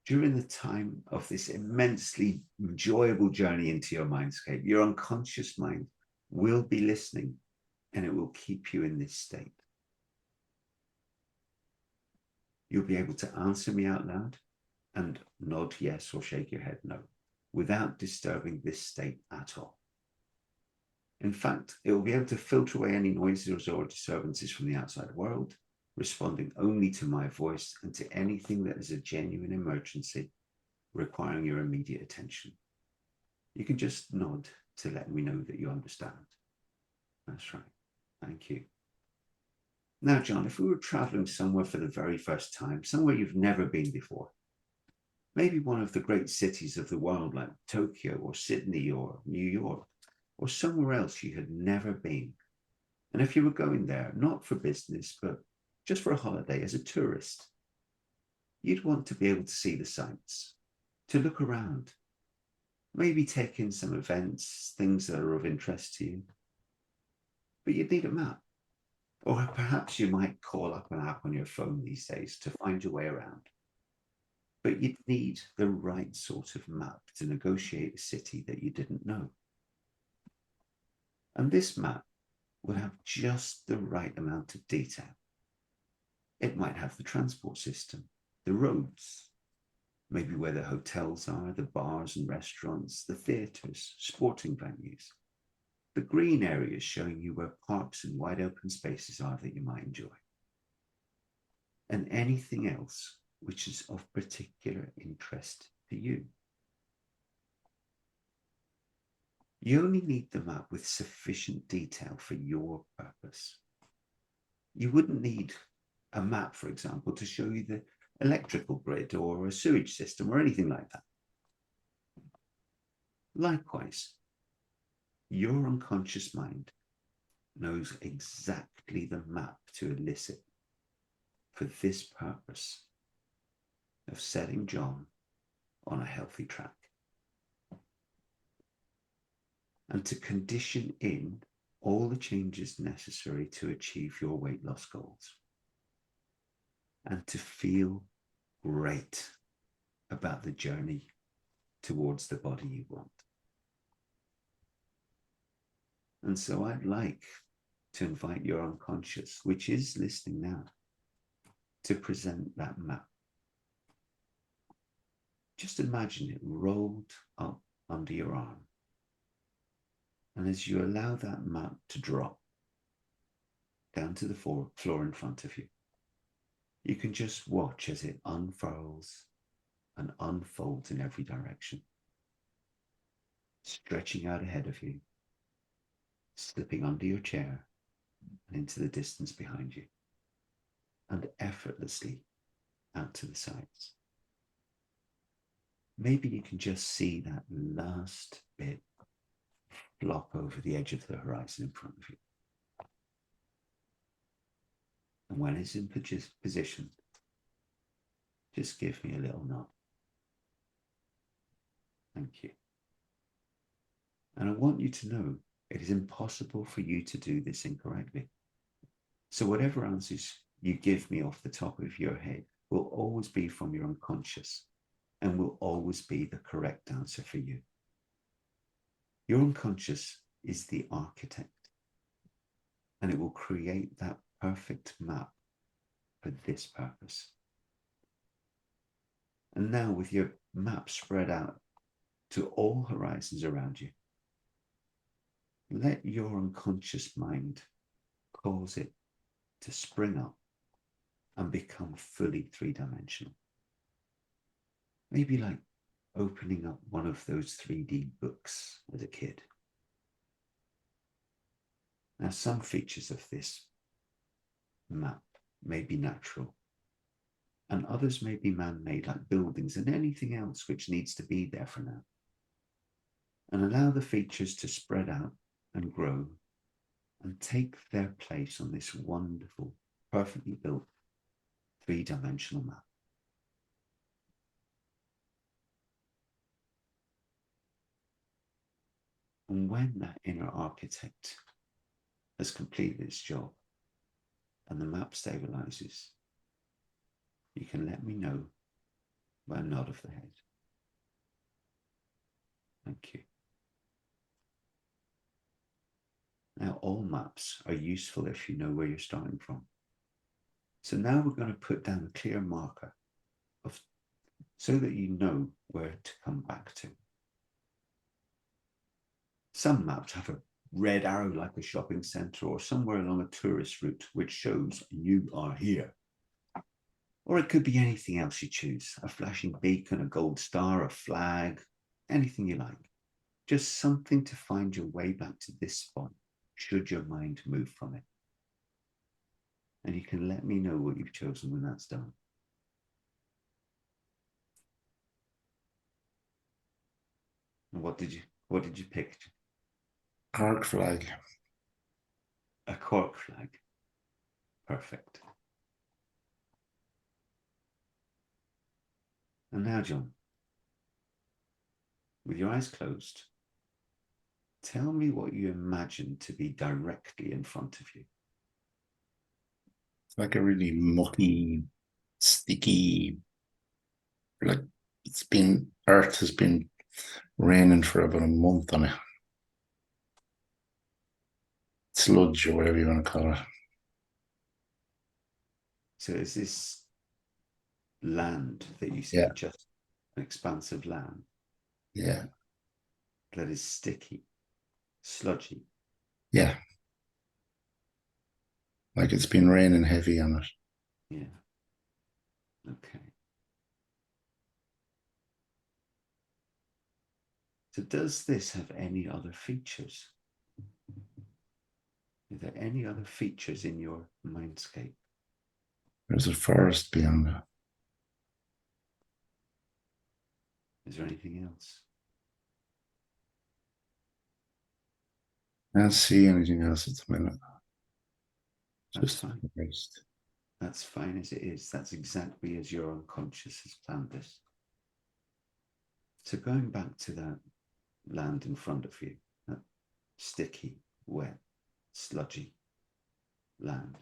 During the time of this immensely enjoyable journey into your mindscape, your unconscious mind will be listening and it will keep you in this state. You'll be able to answer me out loud and nod yes or shake your head no without disturbing this state at all. In fact, it will be able to filter away any noises or disturbances from the outside world, responding only to my voice and to anything that is a genuine emergency requiring your immediate attention. You can just nod to let me know that you understand. That's right. Thank you. Now, John, if we were traveling somewhere for the very first time, somewhere you've never been before, maybe one of the great cities of the world like Tokyo or Sydney or New York, or somewhere else you had never been. And if you were going there, not for business, but just for a holiday as a tourist, you'd want to be able to see the sights, to look around, maybe take in some events, things that are of interest to you. But you'd need a map. Or perhaps you might call up an app on your phone these days to find your way around. But you'd need the right sort of map to negotiate a city that you didn't know. And this map would have just the right amount of detail. It might have the transport system, the roads, maybe where the hotels are, the bars and restaurants, the theatres, sporting venues, the green areas showing you where parks and wide open spaces are that you might enjoy, and anything else which is of particular interest to you. You only need the map with sufficient detail for your purpose. You wouldn't need a map, for example, to show you the electrical grid or a sewage system or anything like that. Likewise, your unconscious mind knows exactly the map to elicit for this purpose of setting John on a healthy track and to condition in all the changes necessary to achieve your weight loss goals and to feel great about the journey towards the body you want. And so I'd like to invite your unconscious, which is listening now, to present that map just imagine it rolled up under your arm. And as you allow that map to drop down to the floor in front of you, you can just watch as it unfurls and unfolds in every direction, stretching out ahead of you, slipping under your chair and into the distance behind you, and effortlessly out to the sides. Maybe you can just see that last bit flop over the edge of the horizon in front of you. And when it's in position, just give me a little nod. Thank you. And I want you to know it is impossible for you to do this incorrectly. So whatever answers you give me off the top of your head will always be from your unconscious and will always be the correct answer for you. Your unconscious is the architect, and it will create that perfect map for this purpose. And now with your map spread out to all horizons around you, let your unconscious mind cause it to spring up and become fully three-dimensional. Maybe like opening up one of those 3D books as a kid. Now, some features of this map may be natural, and others may be man-made, like buildings and anything else which needs to be there for now. And allow the features to spread out and grow and take their place on this wonderful, perfectly built, three-dimensional map. And when that inner architect has completed its job and the map stabilizes, you can let me know by a nod of the head. Thank you. Now, all maps are useful if you know where you're starting from. So now we're going to put down a clear marker so that you know where to come back to. Some maps have a red arrow like a shopping center or somewhere along a tourist route which shows you are here. Or it could be anything else you choose, a flashing beacon, a gold star, a flag, anything you like. Just something to find your way back to this spot should your mind move from it. And you can let me know what you've chosen when that's done. And what did you pick? Cork flag. A cork flag. Perfect. And now, John, with your eyes closed, tell me what you imagine to be directly in front of you. It's like a really mucky, sticky, like Earth has been raining for about a month on it. Sludge or whatever you want to call it. So is this land that you see, Yeah. just an expanse of land? Yeah. That is sticky, sludgy. Yeah. Like it's been raining heavy on it. Yeah. Okay. So does this have any other features? Are there any other features in your mindscape? There's a forest beyond it. Is there anything else? I don't see anything else at the minute. That's Just fine. forest. That's fine as it is. That's exactly as your unconscious has planned this. So going back to that land in front of you, that sticky, wet, sludgy land.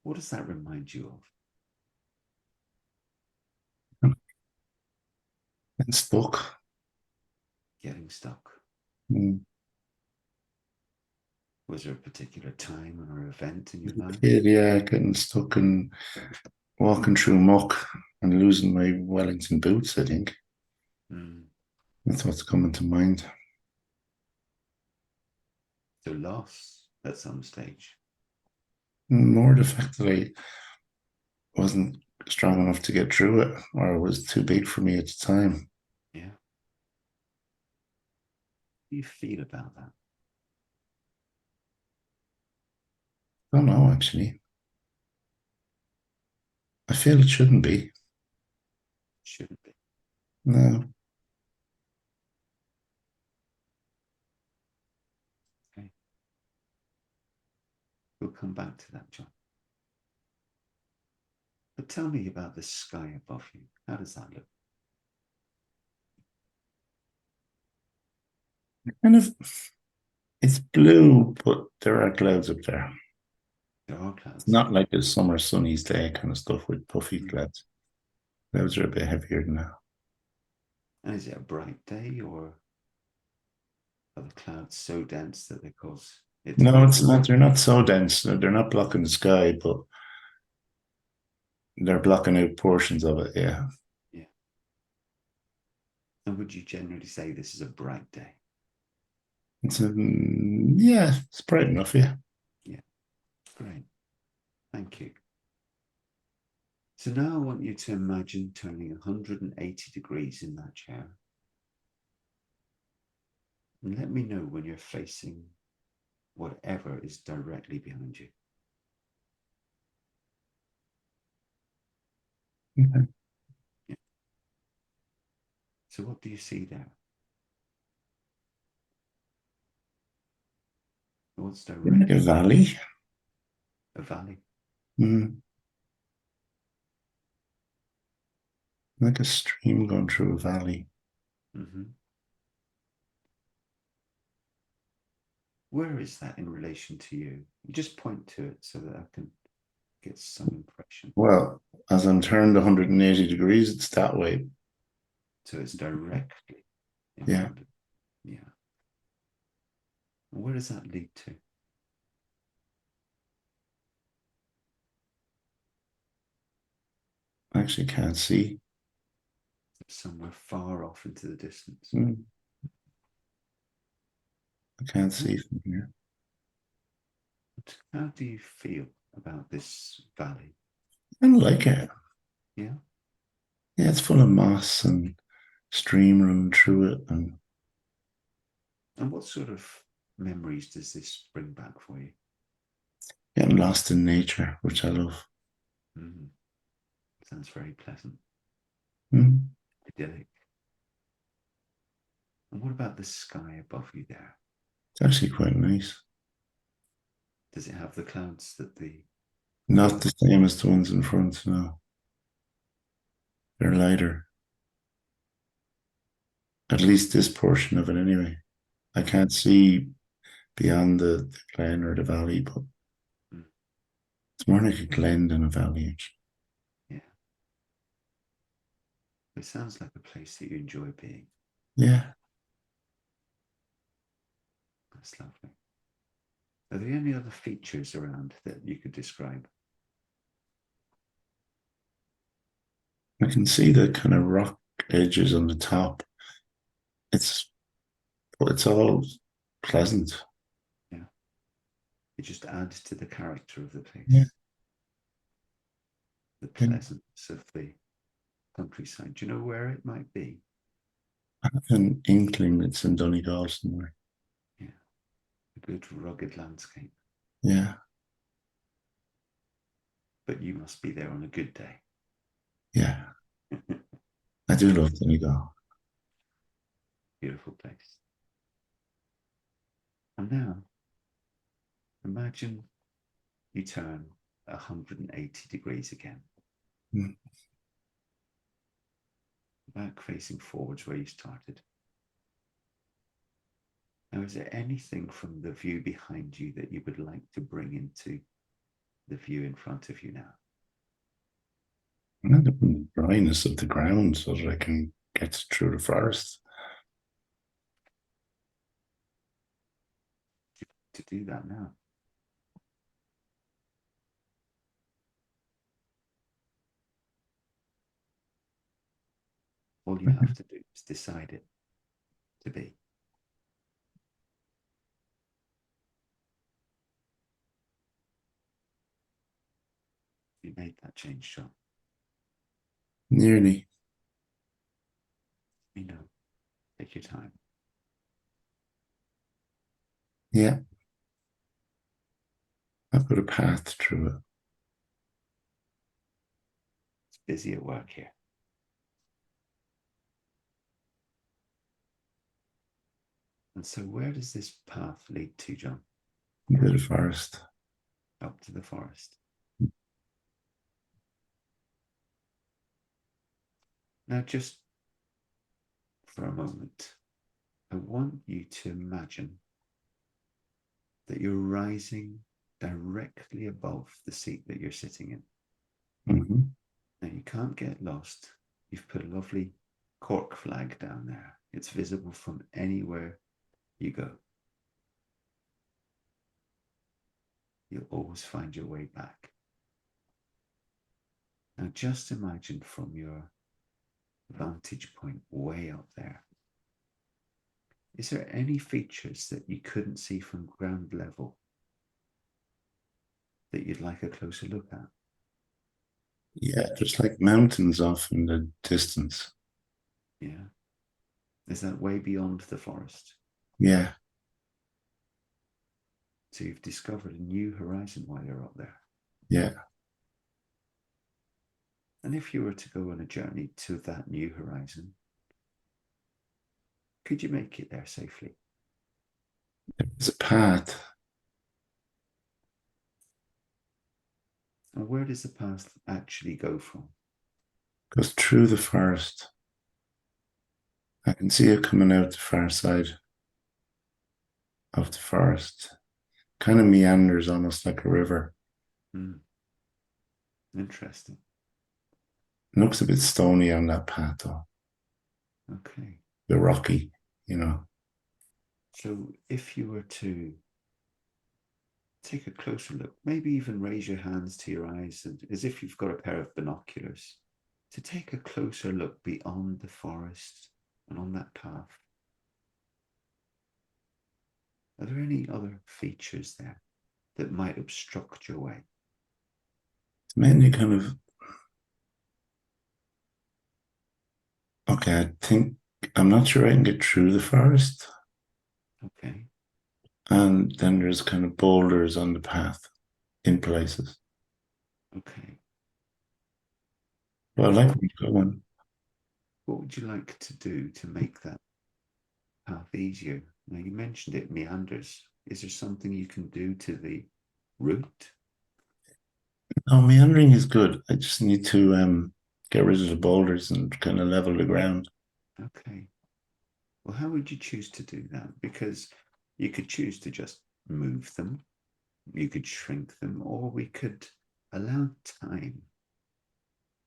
What does that remind you of? And stuck. Getting stuck. Mm. Was there a particular time or event in your life? Yeah, getting stuck in walking through muck and losing my Wellington boots, I think. Mm. That's what's coming to mind. So loss at some stage. More the fact that I wasn't strong enough to get through it, or it was too big for me at the time. Yeah. How do you feel about that? I don't know, actually. I feel it shouldn't be. Shouldn't be. No. Okay. We'll come back to that, John. But tell me about the sky above you. How does that look? Kind of, it's blue, but there are clouds up there. There are clouds. It's not like a summer sunny day kind of stuff with puffy Mm. clouds. Clouds are a bit heavier than that. And is it a bright day, or are the clouds so dense that they cause it to No, be it's not. They're not so dense. They're not blocking the sky, but they're blocking out portions of it. Yeah. Yeah. And would you generally say this is a bright day? Yeah, it's bright enough. Yeah. Yeah. Great. Thank you. So now I want you to imagine turning 180 degrees in that chair. And let me know when you're facing whatever is directly behind you. Okay. Yeah. So what do you see there? What's Like directly? a valley. A valley. Mm. Like a stream going through a valley. Mm-hmm. Where is that in relation to you? Just point to it so that I can get some impression. Well, as I'm turned 180 degrees, it's that way. So it's directly in Yeah. front of you. Yeah. And where does that lead to? I actually can't see. Somewhere far off into the distance. Mm. I can't see from here. How do you feel about this valley? I don't like it. Yeah. Yeah, it's full of moss and stream running through it, and And what sort of memories does this bring back for you? getting lost in nature, which I love. Mm. Sounds very pleasant, Mm. idyllic. And what about the sky above you there? It's actually quite nice. Does it have the clouds that the Not the same as the ones in front, no. They're lighter. At least this portion of it, anyway. I can't see beyond the glen or the valley, but Mm. it's more like a glen than a valley. Yeah. It sounds like a place that you enjoy being. Yeah. That's lovely. Are there any other features around that you could describe? I can see the kind of rock edges on the top. It's all pleasant. Yeah. It just adds to the character of the place. Yeah. The Yeah. pleasantness of the countryside. Do you know where it might be? I have an inkling it's in Donegal somewhere. Yeah. A good rugged landscape. Yeah. But you must be there on a good day. Yeah. I do love Donegal. Beautiful place. And now, imagine you turn 180 degrees again. Mm. Back facing forwards where you started. Now, is there anything from the view behind you that you would like to bring into the view in front of you now? And the dryness of the ground so that I can get through the forest. To do that now. All you have to do is decide it to be. You made that change, John. Nearly. You know, take your time. Yeah. I've got a path through it. It's busy at work here. And so where does this path lead to, John? Into the forest. Up to the forest. Now, just for a moment, I want you to imagine that you're rising directly above the seat that you're sitting in. Mm-hmm. Now, you can't get lost. You've put a lovely cork flag down there. It's visible from anywhere you go. You'll always find your way back. Now, just imagine from your vantage point way up there. Is there any features that you couldn't see from ground level that you'd like a closer look at? Yeah, just like mountains off in the distance. Yeah. Is that way beyond the forest? Yeah. So you've discovered a new horizon while you're up there. Yeah. And if you were to go on a journey to that new horizon, could you make it there safely? It's a path. And where does the path actually go from? Goes through the forest. I can see it coming out the far side of the forest. Kind of meanders almost like a river. Interesting. It looks a bit stony on that path though. Okay. A bit rocky, you know. So if you were to take a closer look, maybe even raise your hands to your eyes as if you've got a pair of binoculars, to take a closer look beyond the forest and on that path. Are there any other features there that might obstruct your way? It's mainly kind of, okay, I'm not sure I can get through the forest. Okay. And then there's kind of boulders on the path in places. Okay. But I like where you're going. What would you like to do to make that path easier? Now, you mentioned it meanders. Is there something you can do to the route? No, meandering is good. I just need to get rid of the boulders and kind of level the ground. Okay. Well, how would you choose to do that? Because you could choose to just move them, you could shrink them, or we could allow time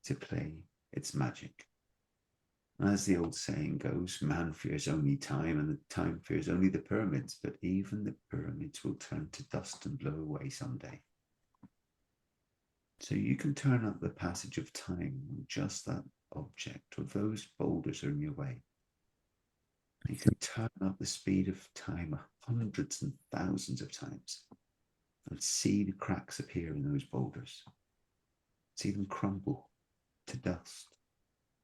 to play its magic. As the old saying goes, man fears only time, and the time fears only the pyramids, but even the pyramids will turn to dust and blow away someday. So you can turn up the passage of time on just that object, or those boulders are in your way. You can turn up the speed of time hundreds and thousands of times and see the cracks appear in those boulders. See them crumble to dust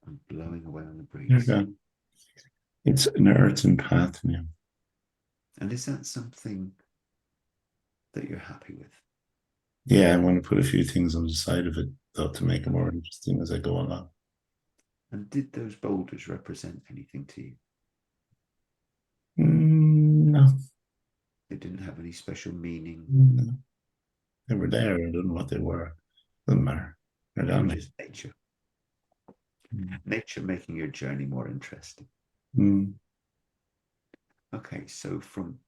and blowing away on the breeze. It's an earthen path now. And is that something that you're happy with? Yeah, I want to put a few things on the side of it, though, to make it more interesting as I go along. And did those boulders represent anything to you? No. They didn't have any special meaning? No. They were there. I don't know what they were. Doesn't matter. They're down there. Just nature. Nature making your journey more interesting. Mm. Okay, so from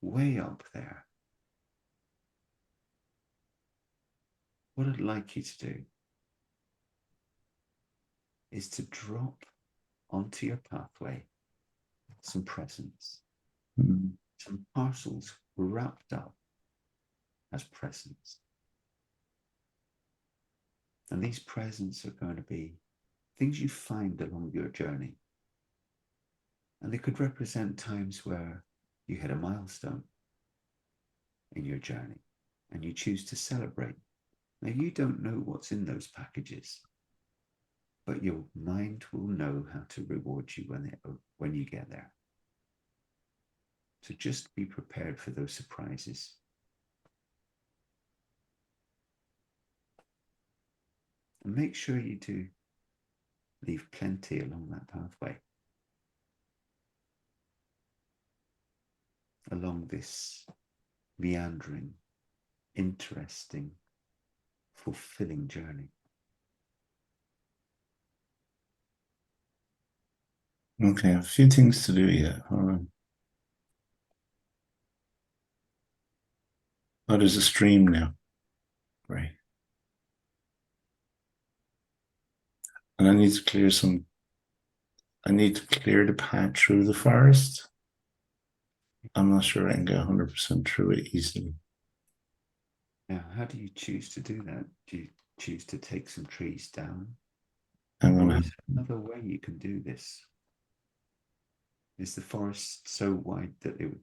way up there, what I'd like you to do is to drop onto your pathway some presents, some parcels wrapped up as presents. And these presents are going to be things you find along your journey. And they could represent times where you hit a milestone in your journey and you choose to celebrate. Now, you don't know what's in those packages, but your mind will know how to reward you when you get there. So just be prepared for those surprises. And make sure you do leave plenty along that pathway, along this meandering, interesting, fulfilling journey. Okay, a few things to do yet. Hold on. Oh, there's a stream now. Right. And I need to clear the path through the forest. I'm not sure I can get 100% through it easily. Now, how do you choose to do that? Do you choose to take some trees down? I'm Or gonna is there another way you can do this? Is the forest so wide that it would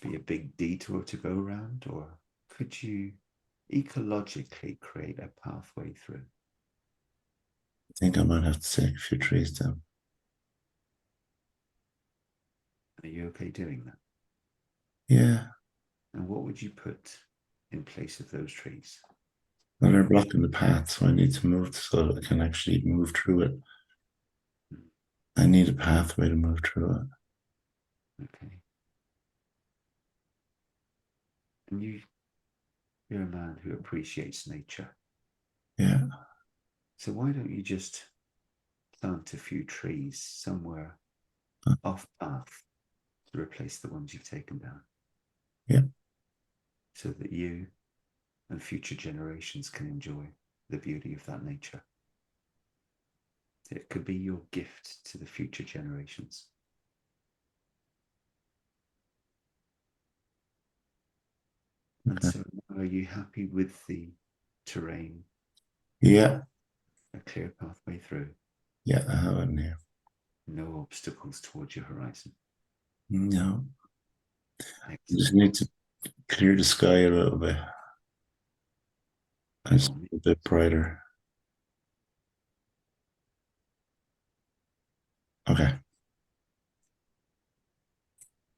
be a big detour to go around? Or could you ecologically create a pathway through? think I might have to take a few trees down. Are you okay doing that? Yeah. And what would you put in place of those trees? Well, they're blocking the path, so I need to move so that I can actually move through it. I need a pathway to move through it. Okay. And you're a man who appreciates nature. Yeah. So why don't you just plant a few trees somewhere off path to replace the ones you've taken down? Yeah. So that you and future generations can enjoy the beauty of that nature. It could be your gift to the future generations. And Okay. so, are you happy with the terrain, Yeah. a clear pathway through? Yeah, I have it here. No obstacles towards your horizon. No. I Excellent. just need to clear the sky a little bit. It's a bit brighter. Okay.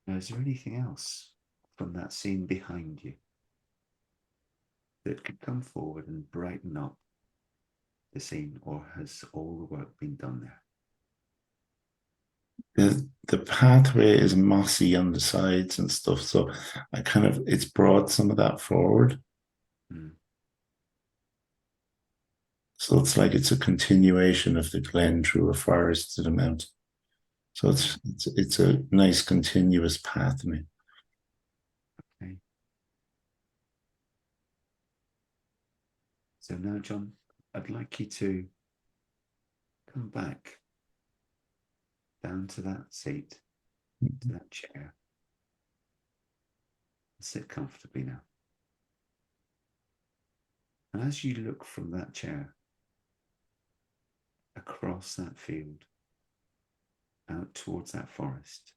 Now, is there anything else from that scene behind you that could come forward and brighten up the scene, or has all the work been done there? The pathway is mossy on the sides and stuff, so it's brought some of that forward. Mm. So it's like it's a continuation of the glen through a forest to the mountain. So it's a nice continuous pathway. Okay. So now, John, I'd like you to come back down to that seat, to that chair. Sit comfortably now. And as you look from that chair across that field, out towards that forest,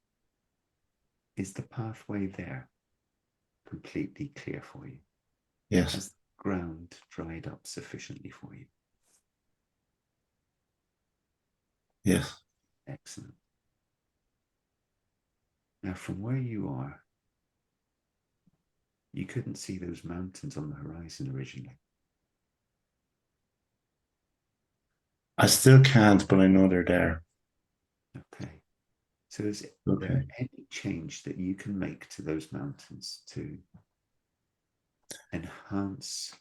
is the pathway there completely clear for you? Yes. Has the ground dried up sufficiently for you? Yes. Excellent. Now, from where you are, you couldn't see those mountains on the horizon originally. I still can't, but I know they're there. Okay. So is Okay. there any change that you can make to those mountains to enhance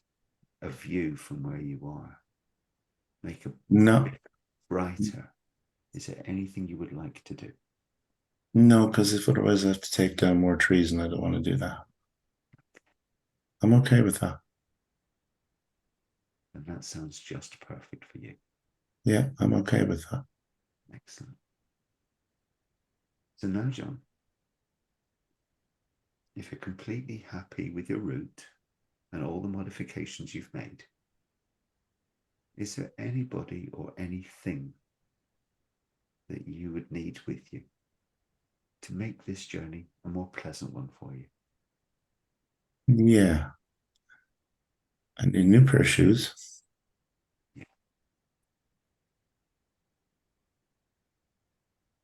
a view from where you are? Make it No. brighter? Is there anything you would like to do? No, because if otherwise I have to take down more trees and I don't want to do that. I'm okay with that. And that sounds just perfect for you. Yeah, I'm okay with that. Excellent. So now, John, if you're completely happy with your route and all the modifications you've made, is there anybody or anything that you would need with you to make this journey a more pleasant one for you? Yeah. And a new pair of shoes.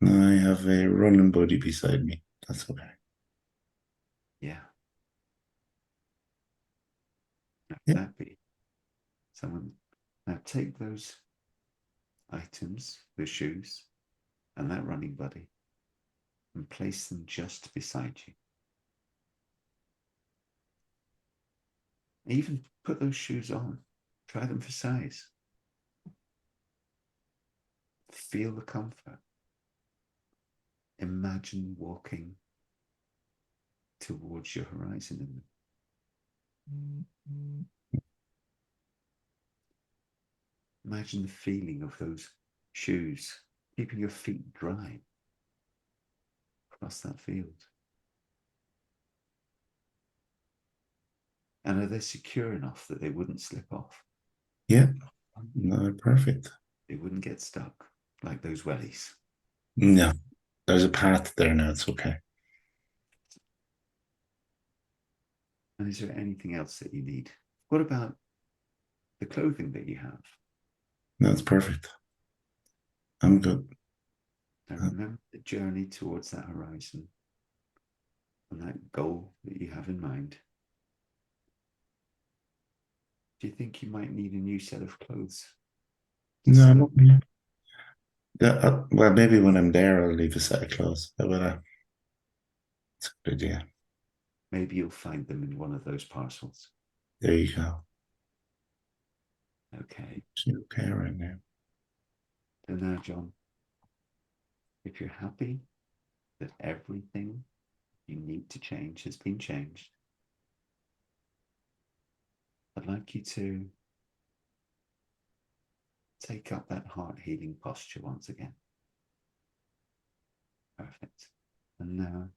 I have a running buddy beside me. That's okay. Yeah. Yeah. That be someone. Now take those items, the shoes, and that running buddy, and place them just beside you. Even put those shoes on. Try them for size. Feel the comfort. Imagine walking towards your horizon in them. Imagine the feeling of those shoes keeping your feet dry across that field. And are they secure enough that they wouldn't slip off? Yeah. No, perfect. They wouldn't get stuck like those wellies. No, there's a path there now. It's okay. And is there anything else that you need? What about the clothing that you have? No, it's perfect. I'm good. Now remember the journey towards that horizon and that goal that you have in mind. Do you think you might need a new set of clothes? No. Yeah, well, maybe when I'm there, I'll leave a set of clothes. How about that? It's a good idea. Maybe you'll find them in one of those parcels. There you go. Okay. It's okay right now. And now, John, if you're happy that everything you need to change has been changed, I'd like you to take up that heart healing posture once again. Perfect. And now,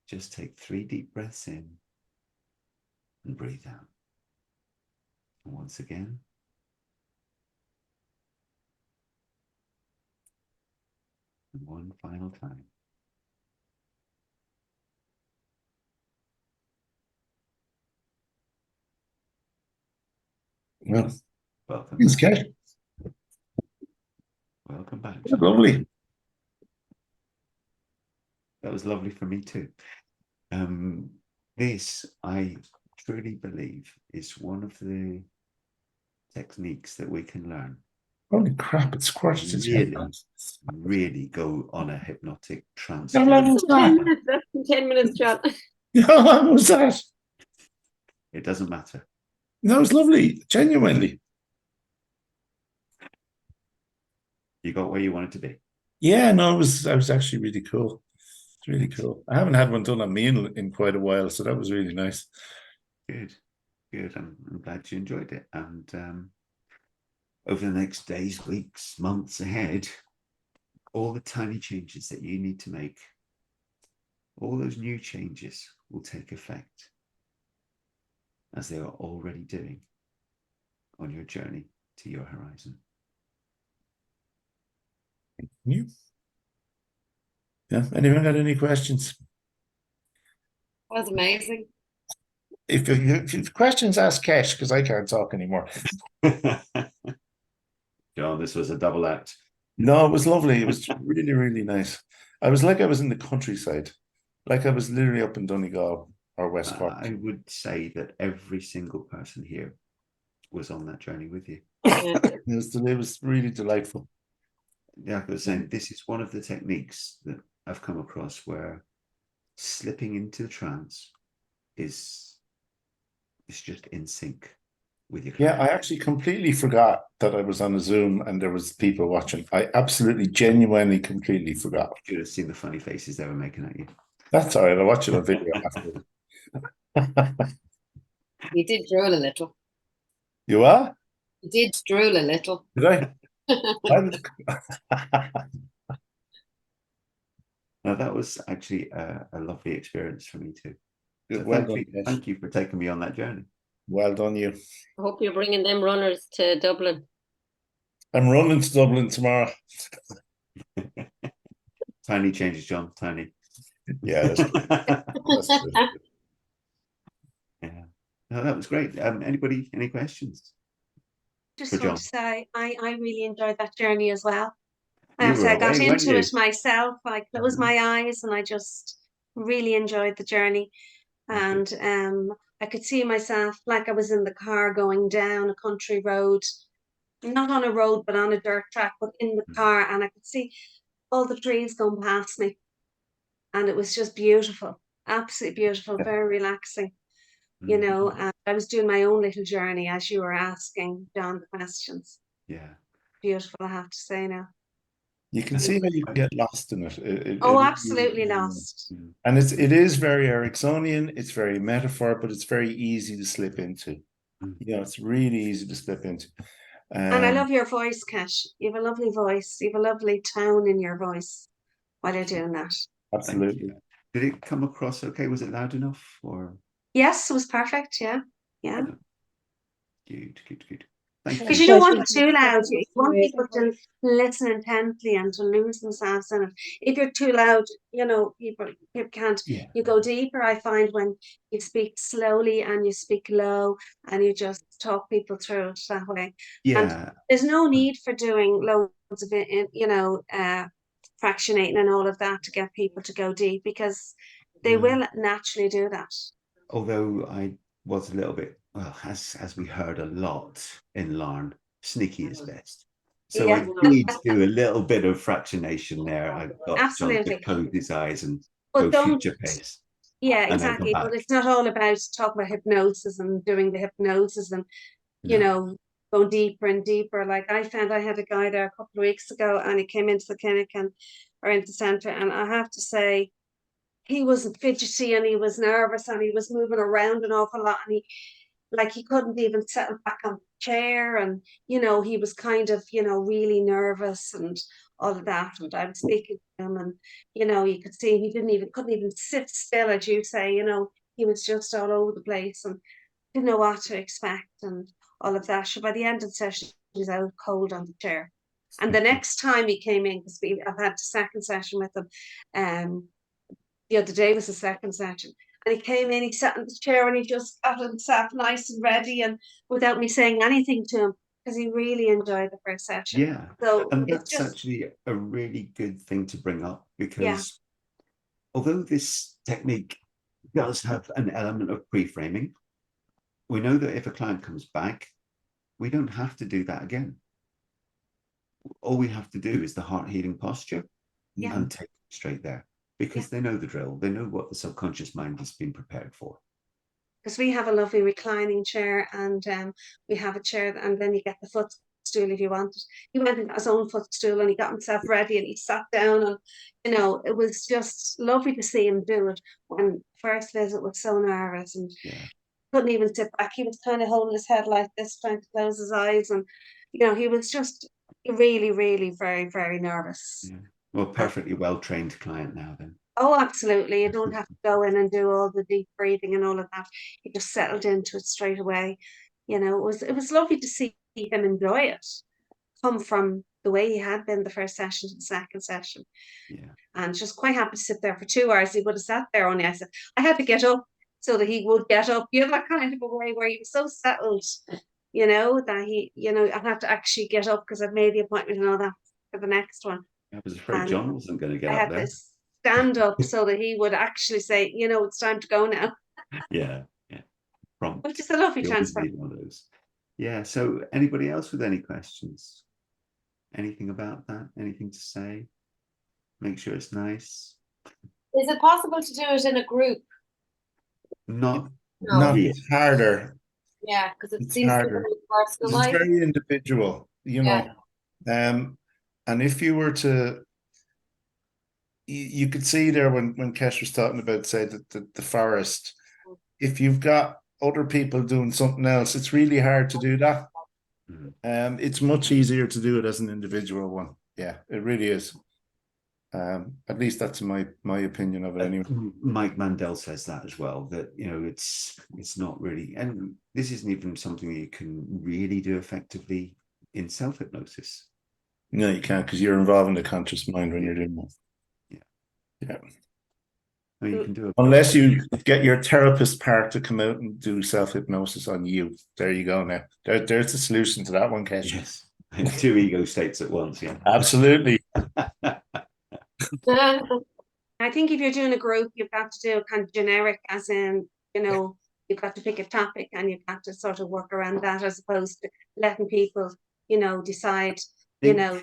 just take 3 deep breaths in and breathe out. And once again. And one final time. Well, Welcome it's back. good. Welcome back, John. Lovely. That was lovely for me too. This, I truly believe, is one of the techniques that we can learn. Holy crap, it's squashed its head. Really go on a hypnotic trance. How long was that? 10 minutes, less than 10 minutes, John. How long was that? It doesn't matter. That was lovely, genuinely. You got where you wanted to be. Yeah, no, it was actually really cool. It's really cool. I haven't had one done on me in quite a while, so that was really nice. Good, good. I'm glad you enjoyed it. And over the next days, weeks, months ahead, all the tiny changes that you need to make, all those new changes will take effect, as they are already doing on your journey to your horizon. You? Yeah. Anyone got any questions? That was amazing. If you questions, ask Kesh, because I can't talk anymore. John, this was a double act. No, it was lovely. It was really, really nice. I was like I was in the countryside, like I was literally up in Donegal or West Cork. I would say that every single person here was on that journey with you. Yeah. It was really delightful. Yeah, I was saying, this is one of the techniques that I've come across where slipping into the trance is just in sync with your Yeah, client. I actually completely forgot that I was on a Zoom and there was people watching. I absolutely, genuinely, completely forgot. You should have seen the funny faces they were making at you. That's all right. I'll watch it on video after. You did drool a little. You are? You did drool a little. Did I? Now, that was actually a lovely experience for me too. So Well done, Kesh. thank you for taking me on that journey. Well done, you. I hope you're bringing them runners to Dublin. I'm running to Dublin tomorrow. Tiny changes, John. Tiny. Yeah, that's good. That's good. Yeah. No, that was great. Anybody, any questions? Just For want John. to say I really enjoyed that journey as well. I You have to say were I got away, weren't into you? it myself. I closed my eyes and I just really enjoyed the journey. Good. And I could see myself like I was in the car going down a country road, not on a road, but on a dirt track, but in the car. And I could see all the trees going past me. And it was just beautiful, absolutely beautiful, very relaxing, you know. Mhm. And I was doing my own little journey as you were asking John the questions. Yeah. Beautiful, I have to say now. You can see how you can get lost in it. Oh, It absolutely really, lost. and it is very Ericksonian. It's very metaphor, but it's very easy to slip into. You know, it's really easy to slip into. And I love your voice, Kesh. You have a lovely voice. You have a lovely tone in your voice while you're doing that. Absolutely. Did it come across okay? Was it loud enough or? Yes, it was perfect. Yeah, yeah. Good. Thank Because you. you don't want it too loud. You want people to listen intently and to lose themselves in it. If you're too loud, you know, people can't. Yeah. You go deeper. I find when you speak slowly and you speak low and you just talk people through it that way. And Yeah. there's no need for doing loads of it, you know, fractionating and all of that to get people to go deep because they will naturally do that. Although I was a little bit, well, as we heard a lot in Larn, sneaky is best. So Yeah. I did do a little bit of fractionation there. I got John to Absolutely. close his eyes and But go don't, future pace. yeah, And then come exactly. But back. it's not all about talking about hypnosis and doing the hypnosis and, you No. know, go deeper and deeper. Like I found I had a guy there a couple of weeks ago and he came into the clinic and or into the center. And I have to say, he was fidgety and he was nervous and he was moving around an awful lot. And he couldn't even settle back on the chair. And, you know, he was kind of, you know, really nervous and all of that. And I was speaking to him and, you know, you could see he couldn't even sit still, as you say, you know, he was just all over the place and didn't know what to expect and all of that. So by the end of the session, he was out cold on the chair. And the next time he came in, because I've had the second session with him, the other day was the second session. And he came in, he sat in the chair and he just got himself nice and ready and without me saying anything to him, because he really enjoyed the first session. Yeah. So And it's that's just, actually a really good thing to bring up yeah, because although this technique does have an element of pre-framing, we know that if a client comes back, we don't have to do that again. All we have to do is the heart healing posture yeah. and take it straight there because they know the drill. They know what the subconscious mind has been prepared for. Because we have a lovely reclining chair and we have a chair and then you get the footstool if you want it. He went and got his own footstool and he got himself ready and he sat down and, you know, it was just lovely to see him do it. When first visit was so nervous and couldn't even sit back. He was kind of holding his head like this, trying to close his eyes. And, you know, he was just really, really very, very nervous. Yeah. Well, perfectly well-trained client now then. Oh, absolutely. You don't have to go in and do all the deep breathing and all of that. He just settled into it straight away. You know, it was lovely to see him enjoy it, come from the way he had been the first session to the second session. Yeah. And just quite happy to sit there for 2 hours. He would have sat there only. I said, I had to get up so that he would get up. You know, that kind of a way where he was so settled, you know, that he, you know, I had to actually get up because I've made the appointment and all that for the next one. I was afraid And John wasn't going to get I up had there. to stand up so that he would actually say, you know, it's time to go now. Yeah. Prompt. Which is a lovely You always transfer. need one of those. Yeah. So anybody else with any questions? Anything about that? Anything to say? Make sure it's nice. Is it possible to do it in a group? Not No, Yeah. it's harder. Yeah, because it It's seems to harder. be It's personalized. very individual, you know. And if you were to, you could see there when Kesh was talking about, say, the forest. If you've got other people doing something else, it's really hard to do that. It's much easier to do it as an individual one. Yeah, it really is. At least that's my opinion of it anyway. Mike Mandel says that as well, that, you know, it's not really, and this isn't even something that you can really do effectively in self-hypnosis. No, you can't, because you're involving the conscious mind when you're doing that. Yeah. I mean, you can do it Unless you get your therapist part to come out and do self-hypnosis on you. There you go now. There's the solution to that one, Kesh. yes, in 2 ego states at once. Yeah, Absolutely. I think if you're doing a group, you've got to do kind of generic, as in, you know, you've got to pick a topic and you've got to sort of work around that, as opposed to letting people, you know, decide, you know,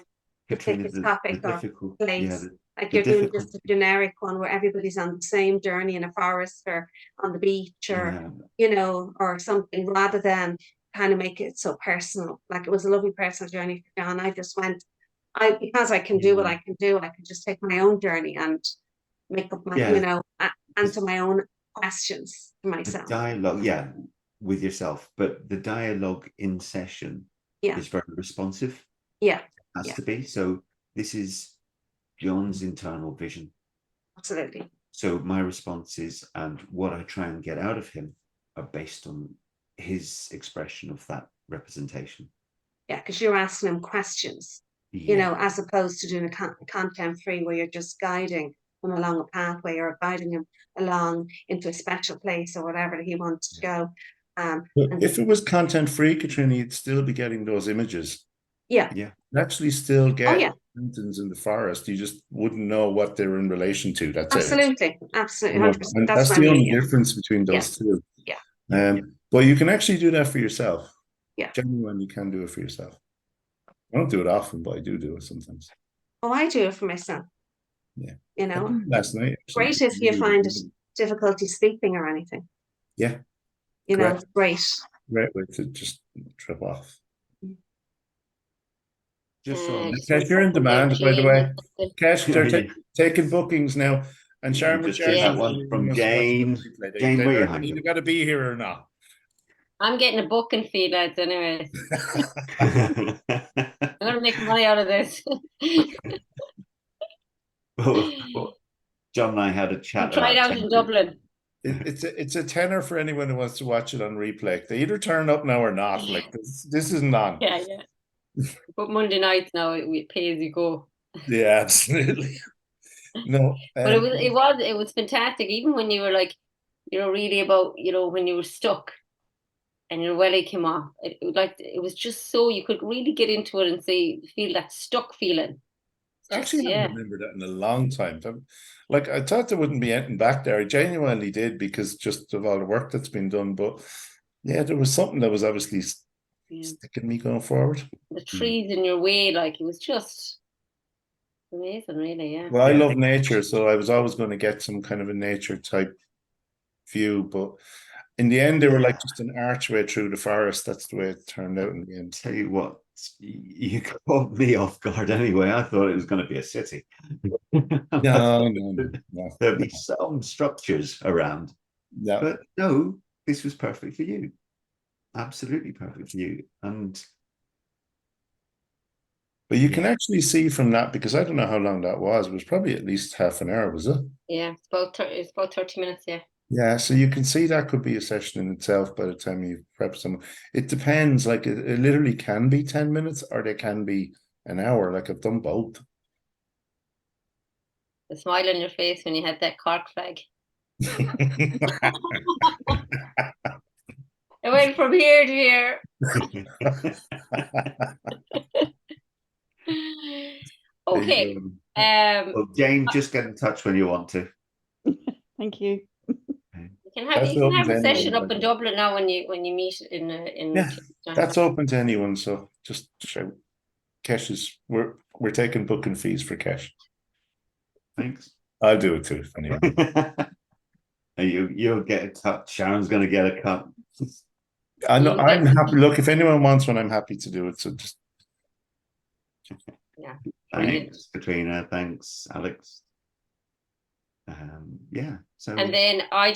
to pick a topic or place. Like you're doing just a generic one where everybody's on the same journey in a forest or on the beach or, you know, or something, rather than kind of make it so personal. Like it was a lovely personal journey for John. I just went, because I can do what I can do, I can just take my own journey and make up my, you know, answer my own questions to myself. The dialogue, with yourself, but the dialogue in session is very responsive. Yeah. It has to be. So this is John's internal vision. Absolutely. So my responses and what I try and get out of him are based on his expression of that representation. Yeah, because you're asking him questions, you know, as opposed to doing a content free where you're just guiding him along a pathway or guiding him along into a special place or whatever he wants to go. If it was content free, Katrina, you'd still be getting those images. Yeah. You'd actually still get mountains in the forest. You just wouldn't know what they're in relation to. That's absolutely. 100%. That's the only difference between those two. Yeah. But you can actually do that for yourself. Yeah. Genuinely, you can do it for yourself. I don't do it often, but I do it sometimes. Oh, I do it for myself. Yeah. You know, last night. Great if you find difficulty sleeping or anything. Yeah. You know, great. Great way to just trip off. Just so Kesh, you're in demand, by the way. Kesh, they're taking bookings now. And Sharon, just that one from Jane. Jane, where are you? You got to be here or not. I'm getting a booking fee, lads, anyway. I'm going to make money out of this. Well, John and I had a chat. Try it out in Dublin. It's a tenner for anyone who wants to watch it on replay. They either turn up now or not. Like this isn't on. Yeah. But Monday nights now we pay as you go. Yeah, absolutely. No, but it was fantastic. Even when you were like, you know, really about, you know, when you were stuck and your welly came off, it was just so you could really get into it and feel that stuck feeling. Actually, I haven't remembered that in a long time. Like I thought there wouldn't be anything back there. I genuinely did, because just of all the work that's been done. But yeah, there was something that was obviously sticking me going forward. The trees in your way, like it was just amazing, really. Yeah. Well, I love nature, so I was always going to get some kind of a nature type view, but in the end, they were like just an archway through the forest. That's the way it turned out in the end. Tell you what, you caught me off guard anyway. I thought it was going to be a city. No. There'll be some structures around. Yeah. But no, this was perfect for you. Absolutely perfect for you. But you can actually see from that, because I don't know how long that was. It was probably at least half an hour, was it? Yeah, it's about 30 minutes, yeah. Yeah, so you can see that could be a session in itself by the time you prep someone. It depends. Like it literally can be 10 minutes or they can be an hour. Like I've done both. The smile on your face when you had that Cork flag. I went from here to here. Okay. Well, Jane, just get in touch when you want to. Thank you. You can have a session up in Dublin now when you meet in that's open to anyone. So just shout. Kesh is we're taking booking fees for Kesh. Thanks. I'll do it too. Anyway. You'll get a cut. Sharon's going to get a cut. I'm happy. Look, if anyone wants one, I'm happy to do it. So just thanks, Katrina. Thanks, Alex. So and then I'll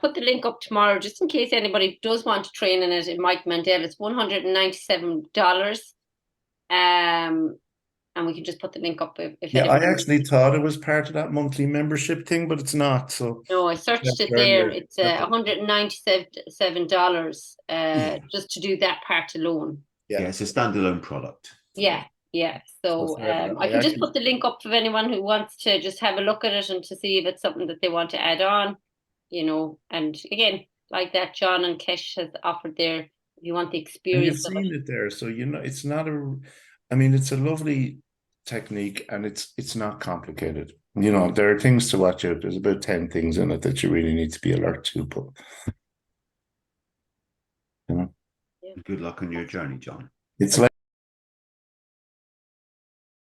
put the link up tomorrow just in case anybody does want to train in it. In Mike Mandel, it's $197. And and we can just put the link up if Yeah, I anyone- actually thought it was part of that monthly membership thing, but it's not. So No, I searched That's it there. earlier. It's $197 Yeah. just to do that part alone. Yeah, it's a standalone product. Yeah, yeah. So So fair enough. I can just actually- put the link up for anyone who wants to just have a look at it and to see if it's something that they want to add on, you know. And again, like that, John and Kesh has offered there. If you want the And you've experience of seen it. it there, so you know it's not a. I mean, it's a lovely technique, and it's not complicated. You know, there are things to watch out. There's about 10 things in it that you really need to be alert to. But you know, Good luck on your journey, John. it's like.